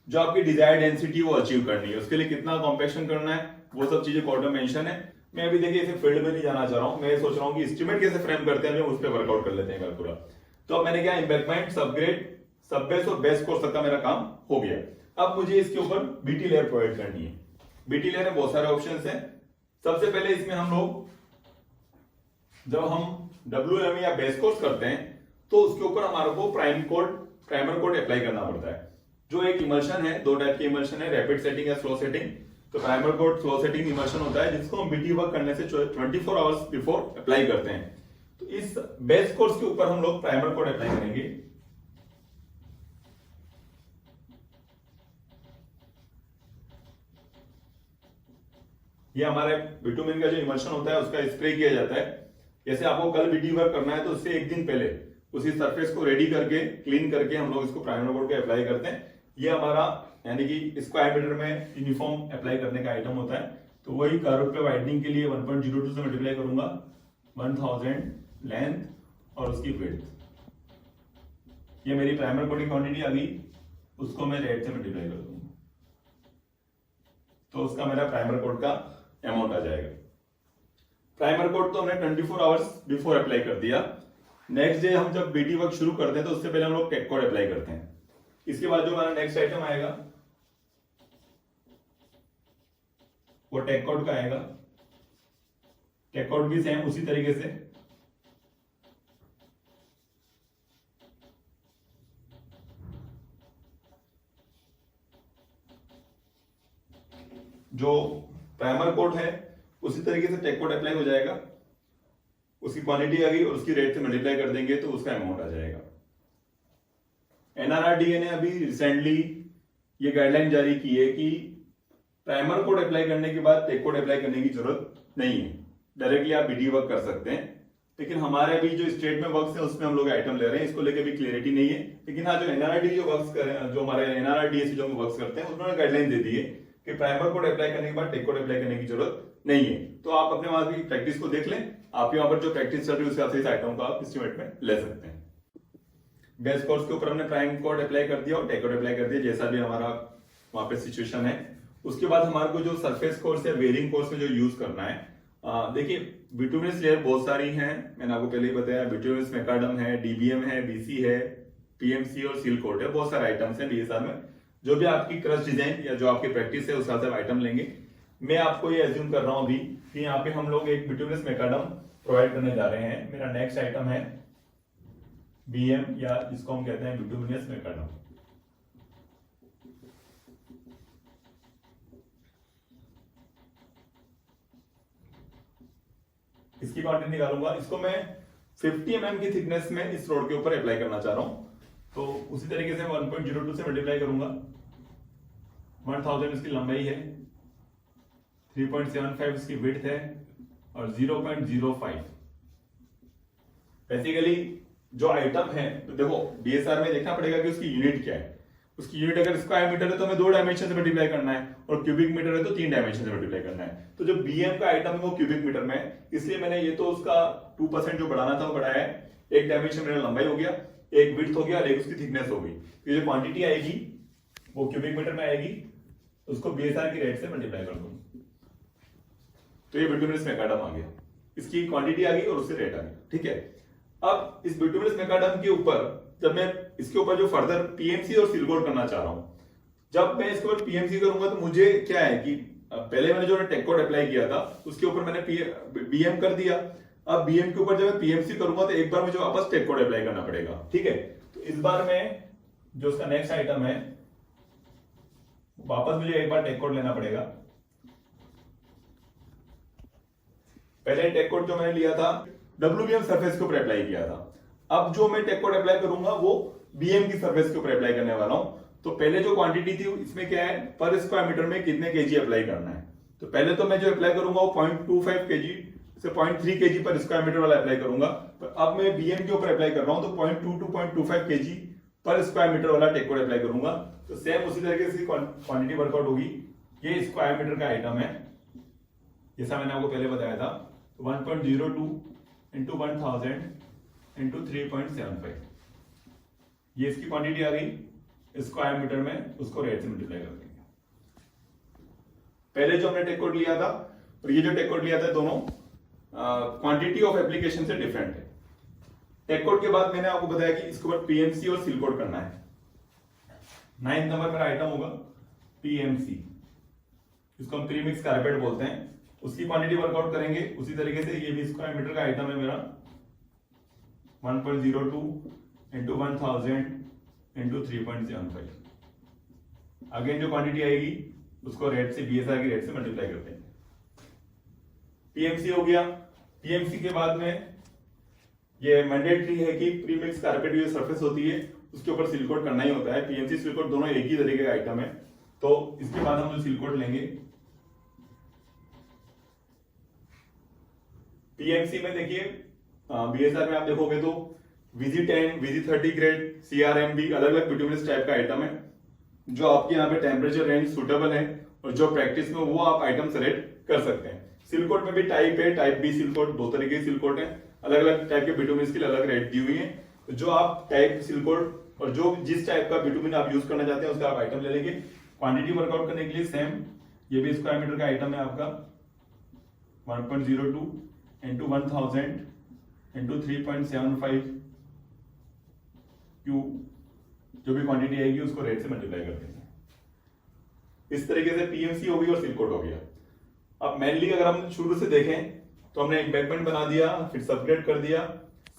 जो आपकी डिजायर्ड डेंसिटी वो अचीव करनी है, उसके लिए कितना कॉम्पेक्शन करना है वो सब चीजें कोड में मेंशन है। मैं अभी देखिए इसे फील्ड में नहीं जाना चाह रहा हूं, मैं सोच रहा हूं कि एस्टिमेट कैसे फ्रेम करते हैं, उस पर वर्कआउट कर लेते हैं पूरा। तो अब मैंने क्या एम्बैकमेंट, सबग्रेड, सब बेस और बेस कोर्स तक का मेरा काम हो गया। अब मुझे इसके ऊपर BT लेयर प्रोवाइड करनी है। BT लेयर में बहुत सारे ऑप्शंस हैं। सबसे पहले इसमें हम लोग जब हम WM या बेस कोर्स करते हैं तो उसके ऊपर हमारे को प्राइमर कोट अप्लाई करना पड़ता है। जो एक इमल्शन है, दो टाइप की इमल्शन है, रैपिड सेटिंग या स्लो सेटिंग। तो primer coat slow setting emulsion होता है जिसको हम बीटी वर्क करने से 24 आवर्स बिफोर अप्लाई करते हैं। तो इस बेस कोर्स के ऊपर हम लोग प्राइमर कोट अप्लाई करेंगे। ये हमारे बिटुमिन का जो इमल्शन होता है उसका स्प्रे किया जाता है। जैसे आपको कल बीटी वर्क करना है तो उससे एक दिन पहले उसी सरफेस को रेडी करके क्लीन करके हम लोग इसको प्राइमर कोट पे अप्लाई करते हैं। ये हमारा यानी कि स्क्वायर मीटर में यूनिफॉर्म अप्लाई करने का आइटम होता है। तो वही कर्व पे वाइडनिंग के लिए 1.02 से मल्टीप्लाई करूंगा 1000 लेंथ और उसकी विड्थ। ये मेरी प्राइमर कोट की क्वांटिटी आ गई, उसको मैं रेड से मल्टीप्लाई कर दूंगा तो उसका मेरा प्राइमर कोट का अमाउंट आ जाएगा। प्राइमर कोट तो हमने 24 आवर्स बिफोर अप्लाई कर दिया। नेक्स्ट डे हम जब बीटी वर्क शुरू करते हैं तो उससे पहले हम लोग टेक कोट अप्लाई करते हैं। इसके बाद जो हमारा नेक्स्ट आइटम आएगा वो टेक कोट का आएगा। टेक कोट भी सेम उसी तरीके से जो प्राइमर कोट है उसी तरीके से टेक कोट अप्लाई हो जाएगा। उसकी क्वांटिटी आ गई और उसकी रेट से मल्टीप्लाई कर देंगे तो उसका अमाउंट आ जाएगा। एनआरआरडीए ने अभी रिसेंटली ये गाइडलाइन जारी की है कि प्राइमर कोट अप्लाई करने के बाद टेक कोट अप्लाई करने की जरूरत नहीं है, डायरेक्टली आप बीटी वर्क कर सकते हैं। लेकिन हमारे अभी जो स्टेट में वर्क्स है उसमें हम लोग आइटम ले रहे हैं, इसको लेकर भी क्लियरिटी नहीं है। लेकिन हाँ, जो एनआरआरडी जो वर्क्स कर जो हमारे एनआरआरडीए से जो वर्क्स करते हैं उन्होंने गाइडलाइन दे दी है कि प्राइमर कोट अप्लाई करने के बाद टेक कोट अप्लाई करने की जरूरत नहीं है। तो आप अपने वहां की प्रैक्टिस को देख लें, आप यहाँ पर जो प्रैक्टिस चल रही है उसके हिसाब से इस आइटम को आप एस्टिमेट में ले सकते हैं। बेस कोर्स के ऊपर हमने प्राइम कोट अप्लाई कर दिया और टेक कोट अप्लाई कर दिया, जैसा भी हमारा वहां पे सिचुएशन है। उसके बाद हमारे को जो सरफेस कोर्स या वेयरिंग कोर्स में जो यूज करना है, देखिए बिटुमिनस लेयर बहुत सारी हैं, मैंने आपको पहले ही बताया। बिटुमिनस मैकाडम है, डीबीएम है, बीसी है, पीएमसी और सील कोट है, बहुत सारे आइटम्स हैं बीएसआर में। जो भी आपकी क्रश डिजाइन या जो आपकी प्रैक्टिस है उस हिसाब से आइटम लेंगे। मैं आपको ये एज्यूम कर रहा हूं अभी कि यहाँ पे हम लोग एक बिटुमिनस मैकाडम प्रोवाइड करने जा रहे हैं। मेरा नेक्स्ट आइटम है बीएम या इसको हम कहते हैं बिटुमिनस मैकाडम। इसकी क्वांटिटी निकालूंगा। इसको मैं 50 mm की थिकनेस में इस रोड के ऊपर अप्लाई करना चाह रहा हूं। तो उसी तरीके से 1.02 से मल्टीप्लाई करूंगा। 1000 इसकी लंबाई है, 3.75 इसकी विड्थ है और 0.05। बेसिकली जो आइटम है, तो देखो बीएसआर में देखना पड़ेगा कि उसकी यूनिट क्या है। उसकी यूनिट अगर स्क्वायर मीटर है तो हमें 2 डायमेंशन से मल्टीप्लाई करना है, और क्यूबिक मीटर है तो 3 डायमेंशन से मल्टीप्लाई करना है। तो जो बीएम का आइटम है वो क्यूबिक मीटर में है, इसलिए मैंने ये तो उसका 2% जो बढ़ाना था वो बढ़ाया है। एक डायमेंशन मेरा लंबाई हो गया, एक विड्थ हो गया और एक उसकी थिकनेस हो गई। ये जो क्वांटिटी आएगी वो क्यूबिक मीटर में आएगी, उसको बीएसआर की रेट से मल्टीप्लाई कर दूंगा तो ये बिटुमिनस मैकाडम आ गया। इसकी क्वांटिटी आ गई और उससे रेट आ गई, ठीक है। अब इस बिटुमिनस मैकाडम के ऊपर जब मैं इसके ऊपर जो फर्दर पीएमसी और सील कोट करना चाह रहा हूं, जब मैं इसके ऊपर पीएमसी करूंगा तो मुझे क्या है कि पहले मैंने जो टेक कोट अप्लाई किया था उसके ऊपर मैंने बीएम कर दिया। अब बीएम के ऊपर जब मैं पीएमसी करूंगा तो एक बार मुझे वापस टेक कोट अप्लाई करना पड़ेगा, ठीक है। तो इस बार में जो उसका नेक्स्ट आइटम है वापस मुझे एक बार टेक कोट लेना पड़ेगा। पहले टेक कोट जो मैंने लिया था WBM सरफेस के ऊपर अप्लाई किया था। अब जो मैं टेक कोट अप्लाई करूंगा वो बीएम की सरफेस के ऊपर अप्लाई करने वाला हूं। तो पहले जो क्वांटिटी थी इसमें क्या है, पर स्क्वायर मीटर में कितने केजी अप्लाई करना है। तो पहले तो मैं जो अप्लाई करूंगा वो 0.25 केजी से 0.3 केजी पर स्क्वायर मीटर वाला अप्लाई करूंगा। पर अब मैं बीएम के ऊपर अप्लाई कर रहा हूं तो 0.2 to 0.25 केजी पर स्क्वायर मीटर वाला टेक कोट अप्लाई करूंगा। तो सेम उसी तरीके से क्वांटिटी वर्कआउट होगी। ये स्क्वायर मीटर का आइटम है, जैसा मैंने आपको पहले बताया था। 1.02 into 1000 into 3.75 ये इसकी क्वांटिटी आ गई स्क्वायर मीटर में, उसको रेट से मल्टीप्लाई कर देंगे। पहले जो हमने टेक कोट लिया था और ये जो टेक कोट लिया था दोनों क्वांटिटी ऑफ एप्लीकेशन से डिफरेंट है। टेक कोट के बाद मैंने आपको बताया कि इसके ऊपर पीएमसी और सील कोट करना है। 9th नंबर मेरा आइटम होगा पीएमसी, इसको हम प्रीमिक्स कारपेट बोलते हैं। उसकी क्वांटिटी वर्कआउट करेंगे उसी तरीके से। ये भी स्क्वायर मीटर का आइटम है मेरा। 1.02 इंटू 1000 इंटू 3.75। अगेन जो क्वांटिटी आएगी उसको रेट से बीएसआर की रेट से मल्टीप्लाई करते हैं। पीएमसी हो गया। पीएमसी के बाद में ये मैंडेटरी है कि प्रीमिक्स कारपेट जो सरफेस होती है उसके ऊपर सील कोट करना ही होता है। पीएमसी सील कोट दोनों एक ही तरीके का आइटम है। तो इसके बाद हम जो सील कोट लेंगे पीएमसी में, देखिए बीएसआर में आप देखोगे तो VG10, VG30 ग्रेड, CRMB अलग अलग बिटुमिनस टाइप का आइटम है जो आपके यहाँ पे टेम्परेचर रेंज सुटेबल है और जो प्रैक्टिस में वो आप आइटम सेलेक्ट कर सकते हैं। सील कोट में भी टाइप है, टाइप बी सील कोट, दो तरीके की सील कोट है। अलग अलग टाइप के बिटुमिन के लिए अलग रेट दी हुई है। तो जो आप टाइप सील कोट और जो जिस टाइप का बिटुमिन आप यूज करना चाहते हैं उसका आप आइटम ले लेंगे। क्वांटिटी वर्कआउट करने के लिए सेम, ये भी स्क्वायर मीटर का आइटम है आपका 1.02 इंटू 1000 इंटू 3.75 क्यू, जो भी क्वांटिटी आएगी उसको रेट से मल्टीप्लाई कर देंगे। इस तरीके से पीएमसी हो गई और सील कोट हो गया। अब मेनली अगर हम शुरू से देखें तो हमने एम्बैंकमेंट बना दिया, फिर सबग्रेड कर दिया,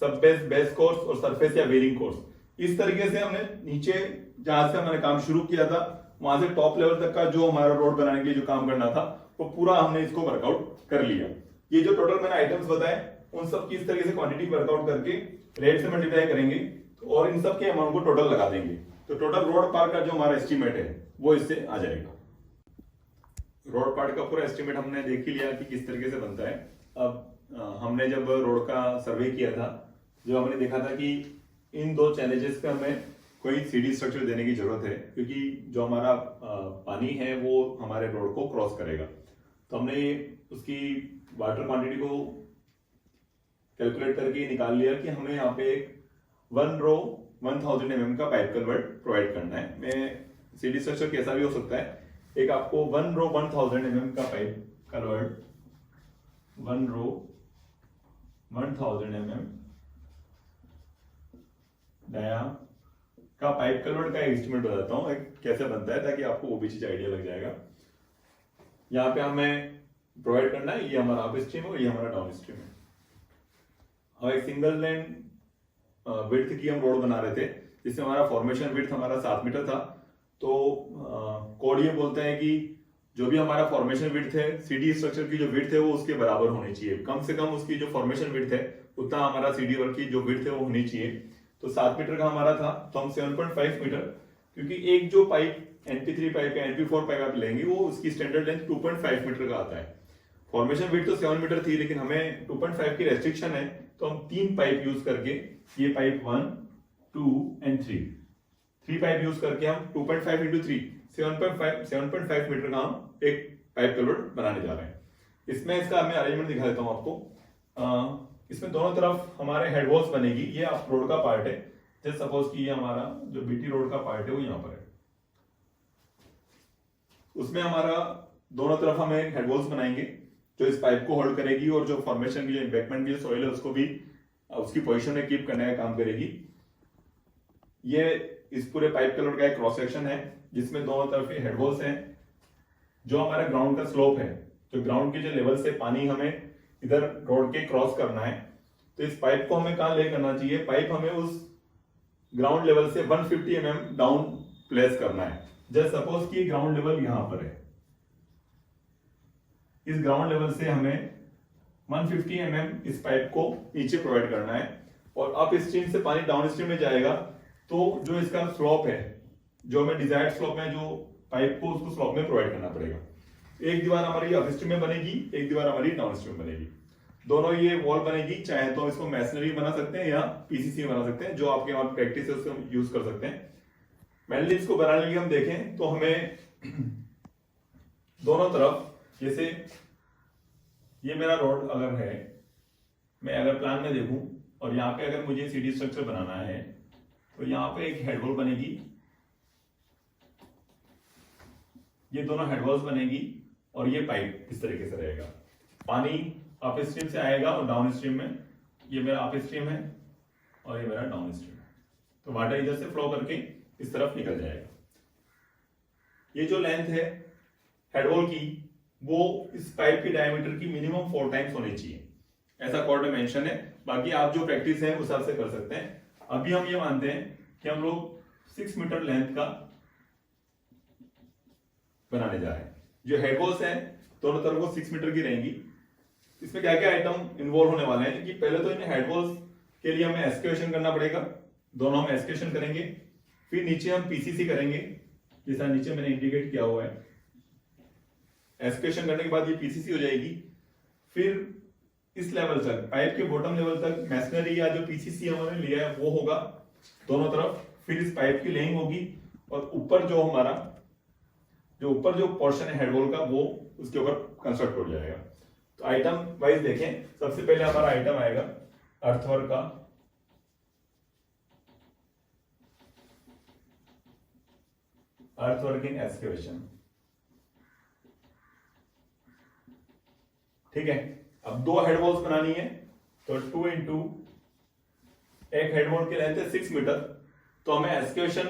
सब बेस कोर्स और सरफेस या वेरिंग कोर्स। इस तरीके से हमने नीचे जहां से हमने काम शुरू किया था वहां से टॉप लेवल तक का जो हमारा रोड बनाने के लिए जो काम करना था वो पूरा हमने इसको वर्कआउट कर लिया। ये जो टोटल मैंने आइटम्स बताए उन सब की इस तरीके से क्वांटिटी वर्कआउट करके रेट से मल्टीप्लाई करेंगे और इन सब के अमाउंट को टोटल लगा देंगे। तो टोटल रोड पार्ट का जो हमारा एस्टिमेट है वो इससे आ जाएगा। रोड पार्ट का पूरा एस्टिमेट हमने देख ही लिया कि किस तरीके से बनता है। अब हमने जब रोड का सर्वे किया था, जो हमने देखा था कि इन दो चैलेंजेस पे हमें कोई सीडी स्ट्रक्चर देने की जरूरत है, क्योंकि जो हमारा पानी है वो हमारे रोड को क्रॉस करेगा। तो हमने उसकी वाटर क्वांटिटी को कैलकुलेट करके निकाल लिया कि हमें यहाँ पे एक 1 रो 1000 mm का पाइप कन्वर्ट प्रोवाइड करना है। मैं सीडी स्ट्रक्चर कैसा भी हो सकता है, एक आपको 1 रो 1000 mm का पाइप कन्वर्ट 1 रो 1000 mm डाया का पाइप कन्वर्ट का एस्टिमेट बताता हूं कैसे बनता है, ताकि आपको वो भी चीज आइडिया लग जाएगा। यहाँ पे हमें प्रोवाइड करना है, ये हमारा अप स्ट्रीम और ये हमारा डाउन स्ट्रीम है। अब एक सिंगल लेन विड्थ की हम रोड बना रहे थे, जिससे हमारा फॉर्मेशन विड्थ हमारा 7 मीटर था। तो कोड ये बोलते हैं कि जो भी हमारा फॉर्मेशन विड्थ है, सीडी स्ट्रक्चर की जो विड्थ है वो उसके बराबर होनी चाहिए। कम से कम उसकी जो फॉर्मेशन विड्थ है उतना हमारा सीडी वर्क की जो विड्थ है वो होनी चाहिए। तो 7 मीटर का हमारा था, तो हम 7.5 मीटर, क्योंकि एक जो पाइप NP3 पाइप या NP4 पाइप आप लेंगे वो उसकी स्टैंडर्ड लेंथ 2.5 मीटर का आता है। फॉर्मेशन विड्थ तो 7 मीटर थी, लेकिन हमें 2.5 की रेस्ट्रिक्शन है, तो हम 3 पाइप यूज करके, ये पाइप 1, 2 एंड 3 पाइप यूज करके हम 2.5 इंटू 3 7.5 मीटर का हम एक पाइप कलवर्ट बनाने जा रहे हैं। इसमें इसका मैं अरेंजमेंट दिखा देता हूं आपको। इसमें दोनों तरफ हमारे हेड वॉल्स बनेगी। ये आप रोड का पार्ट है, जैसे सपोज कि ये हमारा जो बीटी रोड का पार्ट है वो यहाँ पर है। उसमें हमारा दोनों तरफ हम एक हेड वॉल्स बनाएंगे जो इस पाइप को होल्ड करेगी और जो फॉर्मेशन की जो एम्बैंकमेंट की सॉइल है उसको भी उसकी पोजीशन में कीप करने का काम करेगी। ये इस पूरे पाइप कलर का एक क्रॉस सेक्शन है जिसमें दोनों तरफ हेड वॉल्स हैं। जो हमारा ग्राउंड का स्लोप है, जो ग्राउंड के जो लेवल से पानी हमें इधर रोड के क्रॉस करना है, तो इस पाइप को हमें कहां ले करना चाहिए, पाइप हमें उस ग्राउंड लेवल से 150 mm डाउन प्लेस करना है। जैसे सपोज कि ग्राउंड लेवल यहां पर है, इस ग्राउंड लेवल से हमें 150 mm इस पाइप को नीचे प्रोवाइड करना है, और अप स्ट्रीम से पानी डाउन स्ट्रीम में जाएगा। तो जो इसका स्लोप है, जो हमें डिजायर्ड स्लोप में जो पाइप को उसको स्लोप में प्रोवाइड करना पड़ेगा। एक दीवार हमारी अप स्ट्रीम में बनेगी, एक दीवार हमारी डाउन स्ट्रीम में बनेगी। दोनों ये वॉल बनेगी, चाहे तो इसको मैसनरी बना सकते हैं या पीसीसी बना सकते हैं, जो आपके वहां प्रैक्टिस है उसको हम यूज कर सकते हैं। मेनली इसको बनाने के लिए हम देखें तो हमें दोनों तरफ, जैसे ये मेरा रोड अगर है, मैं अगर प्लान में देखूं और यहाँ पे अगर मुझे सीडी स्ट्रक्चर बनाना है तो यहाँ पे एक हेड वॉल बनेगी, ये दोनों हेड वॉल्स बनेगी और ये पाइप इस तरीके से रहेगा। पानी अप स्ट्रीम से आएगा और डाउन स्ट्रीम में, ये मेरा अप स्ट्रीम है और ये मेरा डाउन स्ट्रीम है, तो वाटर इधर से फ्लो करके इस तरफ निकल जाएगा। ये जो लेंथ है हेड वॉल की, वो इस पाइप की डायमीटर की मिनिमम 4 टाइम्स होनी चाहिए, ऐसा कोड में मेंशन है। बाकी आप जो प्रैक्टिस है उस हिसाब से कर सकते हैं। अभी हम ये मानते हैं कि हम लोग 6 मीटर लेंथ का बनाने जा रहे हैं। जो हेड वॉल्स हैं दोनों तरफ वो 6 मीटर की रहेंगी। इसमें क्या क्या आइटम इन्वॉल्व होने वाले हैं कि पहले तो इन हेड वॉल्स के लिए हमें एक्सकेवेशन करना पड़ेगा, दोनों हम एक्सकेवेशन करेंगे। फिर नीचे हम पीसीसी करेंगे, जैसा नीचे मैंने इंडिकेट किया हुआ है। एक्सकेवेशन करने के बाद ये पीसीसी हो जाएगी। फिर इस लेवल तक, पाइप के बॉटम लेवल तक मैसनरी या जो पीसीसी हमने लिया है वो होगा दोनों तरफ। फिर इस पाइप की लेइंग होगी और ऊपर जो हमारा ऊपर जो पोर्शन है हेडवॉल का वो उसके ऊपर कंस्ट्रक्ट हो जाएगा। तो आइटम वाइज देखें, सबसे पहले हमारा आइटम आएगा अर्थवर्क का। अर्थवर्क इन एक्सकेवेशन, ठीक है। अब 2 हेड वॉल्स बनानी है तो 2 इंटू एक हेड वॉल की लेंथ है 6 मीटर, तो हमें एक्सकेवेशन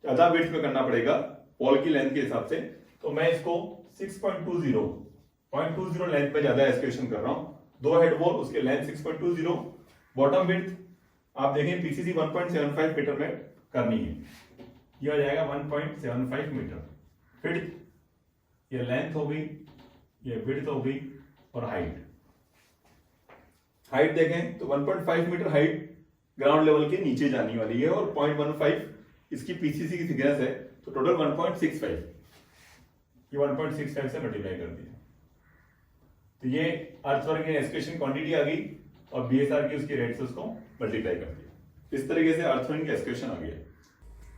ज्यादा विड्थ में करना पड़ेगा वॉल की लेंथ के हिसाब से। तो मैं इसको 0.20 लेंथ पे ज्यादा एक्सकेवेशन कर रहा हूं। 2 हेड वॉल, उसके लेंथ 6.20, बॉटम विड्थ आप देखें पीसीसी 1.75 मीटर में करनी है। यह हो जाएगा 1.75 मीटर। फिर ये लेंथ हो गई, ये विड्थ हो गई और हाइट देखें तो 1.5 मीटर हाइट ग्राउंड लेवल के नीचे जाने वाली है और 0.15 इसकी पीसीसी की थिकनेस है, तो टोटल 1.65। ये 1.65 से मल्टीप्लाई कर दिया, तो ये अर्थवर्क की एक्सकेवेशन क्वांटिटी आ गई और बीएसआर की उसकी रेट से उसको मल्टीप्लाई कर दिया। इस तरीके से अर्थवर्क की एक्सकेवेशन आ गया।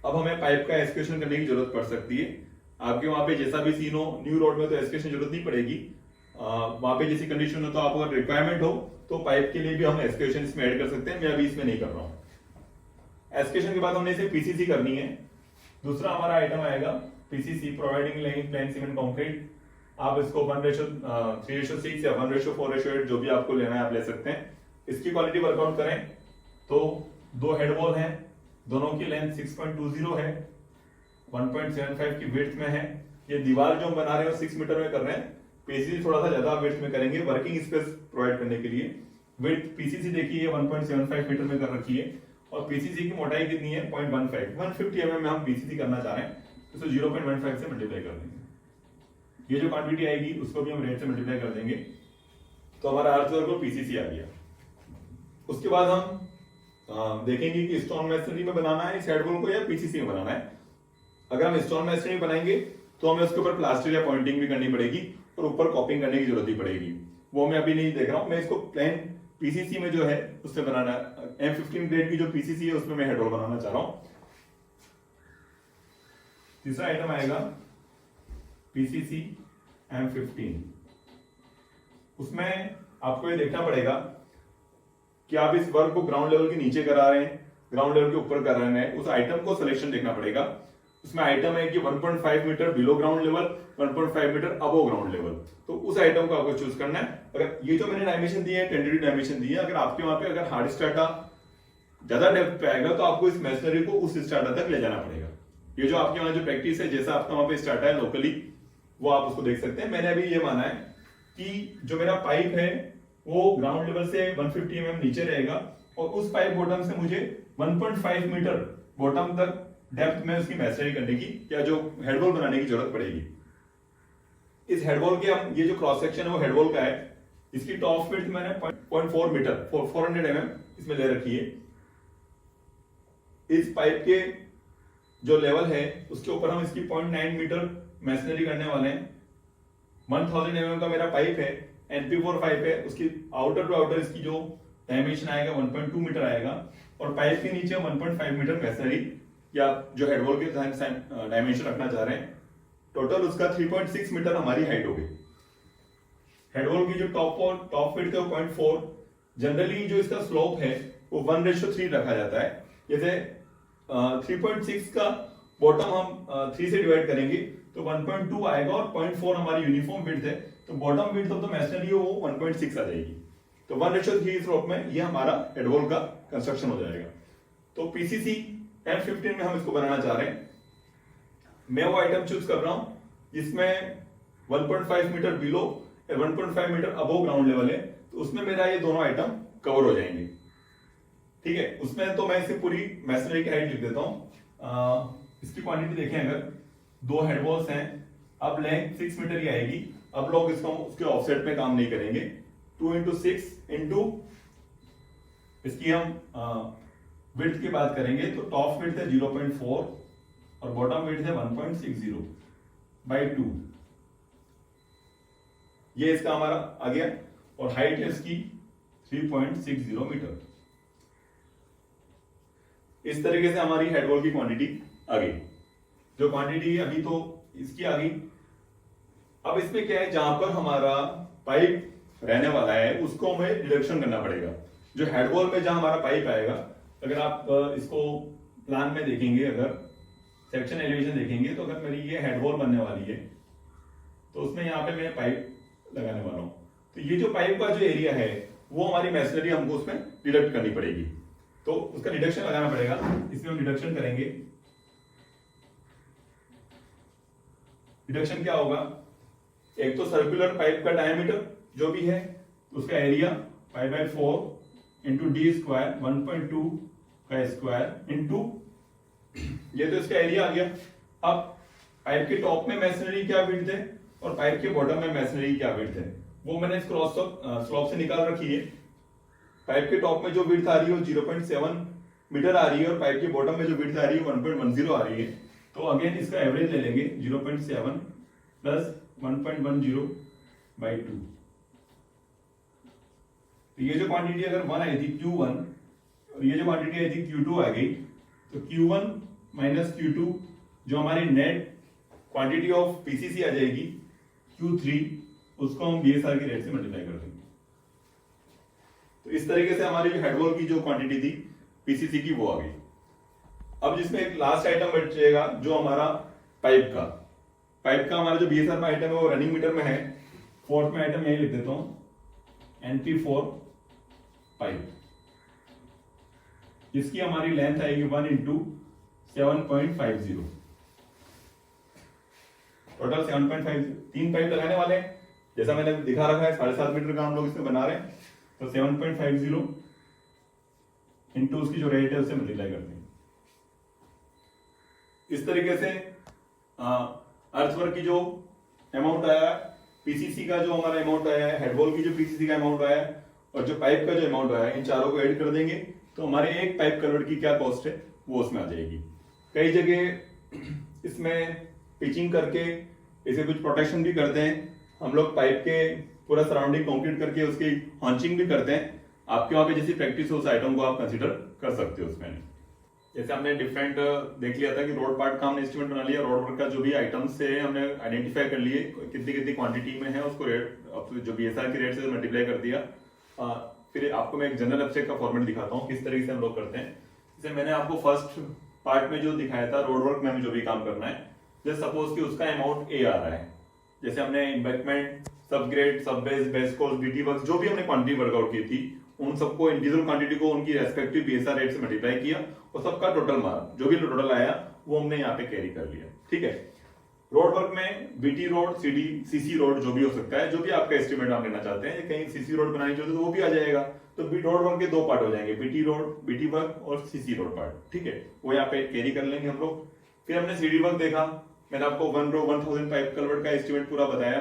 अब हमें पाइप का एक्सकेवेशन करने की जरूरत पड़ सकती है। आपके वहां पे जैसा भी सीन हो, न्यू रोड में तो एक्सकेवेशन जरूरत नहीं पड़ेगी। वहां पे जैसी कंडीशन हो तो आप अगर रिक्वायरमेंट हो तो पाइप के लिए भी हम एक्सकेवेशन इसमें ऐड कर सकते हैं। मैं अभी इसमें नहीं कर रहा हूं। एक्सकेवेशन के बाद हमने इसे पीसीसी करनी है। दूसरा हमारा आइटम आएगा PCC, providing laying plane cement concrete. आप इसको 1:3:6 या 1:4:8 जो भी आपको लेना है आप ले सकते हैं। इसकी क्वालिटी वर्कआउट करें तो 2 हेड वॉल हैं, दोनों की लेंथ 6.20 है, 1.75 की विड्थ में है। ये दीवार जो हम बना रहे हैं 6 मीटर में कर रहे हैं, पीसीसी थोड़ा सा ज्यादा विड्थ में करेंगे वर्किंग स्पेस प्रोवाइड करने के लिए। विड्थ पीसीसी देखिए 1.75 मीटर में कर रखी है और पीसीसी की मोटाई कितनी है 0.15, 150 mm में हम पीसीसी करना चाह रहे हैं, तो 0.15 से मल्टीप्लाई कर देंगे। ये जो क्वांटिटी आएगी उसको भी हम रेट से मल्टीप्लाई कर देंगे, तो हमारा अर्थवर्क और पीसीसी आ गया। उसके बाद हम देखेंगे कि स्टोन मैसनरी में बनाना है इस हेड वॉल को या पीसीसी में बनाना है। अगर हम स्टोन मैसनरी में बनाएंगे तो हमें उसके ऊपर प्लास्टर या पॉइंटिंग भी करनी पड़ेगी और ऊपर कॉपिंग करने की जरूरत भी पड़ेगी। वो मैं अभी नहीं देख रहा हूं। मैं इसको प्लेन पीसीसी में जो है उससे बनाना, M15 ग्रेड की जो पीसीसी है उसमें मैं हेड वॉल बनाना चाह रहा हूं। तीसरा आइटम आएगा पीसीसी M15। उसमें आपको ये देखना पड़ेगा कि आप इस वर्क को ग्राउंड लेवल के नीचे करा रहे हैं, ग्राउंड लेवल के ऊपर कर रहे हैं। उस आइटम को सिलेक्शन देखना पड़ेगा। उसमें आइटम है कि 1.5 metre below ground level, 1.5 metre above ground level, तो उस आइटम को आपको चूज करना है। अगर ये जो मैंने डायमेंशन दिए हैं टेंटेटिव डायमेंशन दिए, अगर आपके वहां पे अगर हार्ड स्टार्टा ज्यादा डेप्थ पे आएगा तो आपको इस मैसनरी को उस स्टार्टा तक ले जाना पड़ेगा। ये जो आपके वहां जो प्रैक्टिस है, जैसा आपका वहां पे स्टार्टा है लोकली, वो आप उसको देख सकते हैं। मैंने अभी ये माना है कि जो मेरा पाइप है वो ग्राउंड लेवल से 150 mm नीचे रहेगा और उस पाइप बॉटम से मुझे 1.5 मीटर बॉटम तक डेप्थ में उसकी मैसनरी करने की या जो हेडवॉल बनाने की जरूरत पड़ेगी। इस हेडवॉल के हम ये जो क्रॉस सेक्शन है वो हेडवॉल का है। इसकी टॉप विड्थ मैंने 0.4 मीटर 400 mm इसमें ले रखी है। इस पाइप के जो लेवल है उसके ऊपर हम इसकी 0.9 मीटर मैसनरी करने वाले हैं। 1000 mm का मेरा पाइप है, NP4 पाइप है, उसकी आउटर टू आउटर इसकी जो डायमेंशन आएगा 1.2 मीटर आएगा और पाइप के नीचे 1.5 मीटर मैसनरी या जो हेडवॉल के डायमेंशन रखना चाह रहे हैं। टोटल उसका 3.6 मीटर हमारी हाइट हो गई। हेडवॉल की जो टॉप विड्थ है 0.4, जनरली जो इसका स्लोप है वो 1:3 रखा जाता है। जैसे 3.6 का बॉटम हम 3 से डिवाइड करेंगे तो 1.2 आएगा और 0.4 हमारी यूनिफॉर्म विड्थ है, तो bottom width of the masonry वो 1.6 आ जाएगी। तो 1:3 स्लोप में ये हमारा हेडवॉल का कंस्ट्रक्शन हो जाएगा। तो पीसीसी M15 में हम इसको बनाना चाह रहे हैं। मैं वो आइटम चूज कर रहा हूं जिसमें 1.5 मीटर बिलो या 1.5 मीटर अबो ग्राउंड लेवल है, तो उसमें मेरा ये दोनों आइटम कवर हो जाएंगे। ठीक है, उसमें तो मैं इसे पूरी मैसनरी की हाइट लिख देता हूँ। इसकी क्वांटिटी देखें, अगर 2 हेड वॉल्स हैं, अब लेंथ 6 मीटर ही आएगी। अब लोग इसको उसके ऑफसेट में काम नहीं करेंगे। 2 इंटू 6 इंटू इसकी हम विड्थ की बात करेंगे तो टॉप विड्थ है 0.4 और बॉटम विड्थ है 1.60 बाई 2। ये इसका हमारा आ गया और हाइट है इसकी 3.60 मीटर। इस तरीके से हमारी हेड वॉल की क्वांटिटी आ गई। जो क्वांटिटी अभी तो इसकी आ गई। अब इसमें क्या है, जहां पर हमारा पाइप रहने वाला है उसको हमें रिडक्शन करना पड़ेगा। जो हेड वॉल में जहां हमारा पाइप आएगा, अगर आप इसको प्लान में देखेंगे, अगर सेक्शन एलिवेशन देखेंगे तो अगर मेरी ये हेड वॉल बनने वाली है तो उसमें यहाँ पे मैं पाइप लगाने वाला हूं। तो ये जो पाइप का जो एरिया है वो हमारी मैसनरी हमको उसमें डिडक्ट करनी पड़ेगी, तो उसका डिडक्शन लगाना पड़ेगा। इसमें हम डिडक्शन करेंगे। डिडक्शन क्या होगा, एक तो सर्कुलर पाइप का डायमीटर जो भी है उसका एरिया π/4 इंटू डी स्क्वायर 1.2 का स्क्वायर इंटू ये तो इसका एरिया आ गया। अब पाइप के टॉप में मैसनरी क्या विड्थ है और पाइप के बॉटम में मैसनरी क्या विड्थ है वो मैंने क्रॉस स्लॉप से निकाल रखी है। पाइप के टॉप में जो विड्थ आ रही है वो 0.7 मीटर आ रही है और पाइप के बॉटम में जो विड्थ आ रही है 1.10 आ रही है। तो अगेन इसका एवरेज ले लेंगे 0.7 प्लस 1.10 बाई 2। तो ये जो क्वांटिटी अगर 1 आई थी Q1 और ये जो क्वांटिटी आई थी Q2 आ गई, तो Q1 माइनस Q2 जो हमारी नेट क्वांटिटी ऑफ पीसीसी आ जाएगी Q3, उसको हम बीएसआर की रेट से मल्टीप्लाई कर देंगे। तो इस तरीके से हमारी जो हेडवॉल की जो क्वांटिटी थी पीसीसी की वो आ गई। अब जिसमें एक लास्ट आइटम बचेगा जो हमारा पाइप का हमारा जो बीएसआर में आइटम है वो रनिंग मीटर में है। फोर्थ में आइटम यही लिख देता हूं NP4 पाइप, जिसकी हमारी लेंथ आएगी 1 इंटू 7.50, टोटल 7.50। 3 पाइप लगाने वाले हैं, जैसा मैंने दिखा रखा है 7.5 मीटर का हम लोग इसमें बना रहे हैं, तो 7.50 इंटू उसकी जो रेट है उससे मल्टीप्लाई करते हैं। इस तरीके से अर्थवर्क की जो अमाउंट आया, पीसीसी का जो हमारा अमाउंट आया है, हेडवॉल की जो पीसीसी का अमाउंट आया है और जो पाइप का जो अमाउंट आया है, इन चारों को ऐड कर देंगे तो हमारे एक पाइप कलवर्ट की क्या कॉस्ट है वो उसमें आ जाएगी। कई जगह इसमें पिचिंग करके इसे कुछ प्रोटेक्शन भी करते हैं हम लोग, पाइप के पूरा सराउंडिंग कंक्रीट करके उसकी हॉन्चिंग भी करते हैं। आपके वहां पे जैसी प्रैक्टिस हो उस आइटम को आप कंसीडर कर सकते हो उसमें। जैसे हमने डिफरेंट देख लिया था कि रोड पार्ट का हमने एस्टिमेट बना लिया, रोड वर्क का जो भी आइटम्स है हमने आइडेंटिफाई कर लिए कितनी कितनी क्वांटिटी में है, उसको रेट जो बीएसआर की रेट से मल्टीप्लाई कर दिया। फिर आपको मैं एक जनरल एब्स्ट्रैक्ट का फॉर्मेट दिखाता हूँ किस तरीके से हम लोग करते हैं। जैसे मैंने आपको फर्स्ट पार्ट में जो दिखाया था रोड वर्क में हमें जो भी काम करना है, जैसे सपोज कि उसका अमाउंट ए आ रहा है, जैसे हमने एम्बैंकमेंट, सबग्रेड, सब base, base course, BT work जो भी हमने क्वांटिटी वर्कआउट की थी उन सबको इंडिविजुअल क्वांटिटी को उनकी रेस्पेक्टिव बीएसआर रेट से मल्टीप्लाई किया और सबका टोटल मार्क जो भी टोटल आया वो हमने यहाँ पे कैरी कर लिया। ठीक है, रोड वर्क में BT road, CD, CC road जो भी हो सकता है, जो भी आपका एस्टिमेट आप लेना चाहते हैं, कहीं सीसी रोड बनानी चाहिए तो वो भी आ जाएगा। तो रोड वर्क के 2 पार्ट हो जाएंगे, बीटी रोड, बीटी वर्क और सीसी रोड पार्ट। ठीक है, वो यहाँ पे कैरी कर लेंगे हम लोग। फिर हमने सीडी वर्क देखा, मैंने आपको 1000 पाइप कलवर्ट का एस्टिमेट पूरा बताया।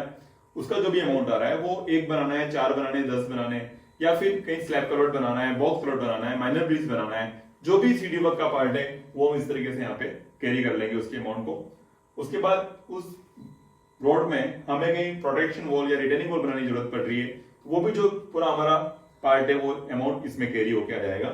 उसका जो भी अमाउंट आ रहा है वो 1 बनाना है, 4 बनाने, 10 बनाने, या फिर कहीं स्लैब कलवर्ट बनाना है, बॉक्स कलवर्ट बनाना है, माइनर ब्रिज बनाना है, जो भी सीडी वर्क का पार्ट है वो हम इस तरीके से यहाँ पे कैरी कर लेंगे उसके अमाउंट को। उसके बाद उस रोड में हमें कहीं प्रोटेक्शन वॉल या रिटेनिंग वॉल बनाने की जरूरत पड़ रही है, वो भी जो पूरा हमारा पार्ट है वो अमाउंट इसमें कैरी होके आ जाएगा।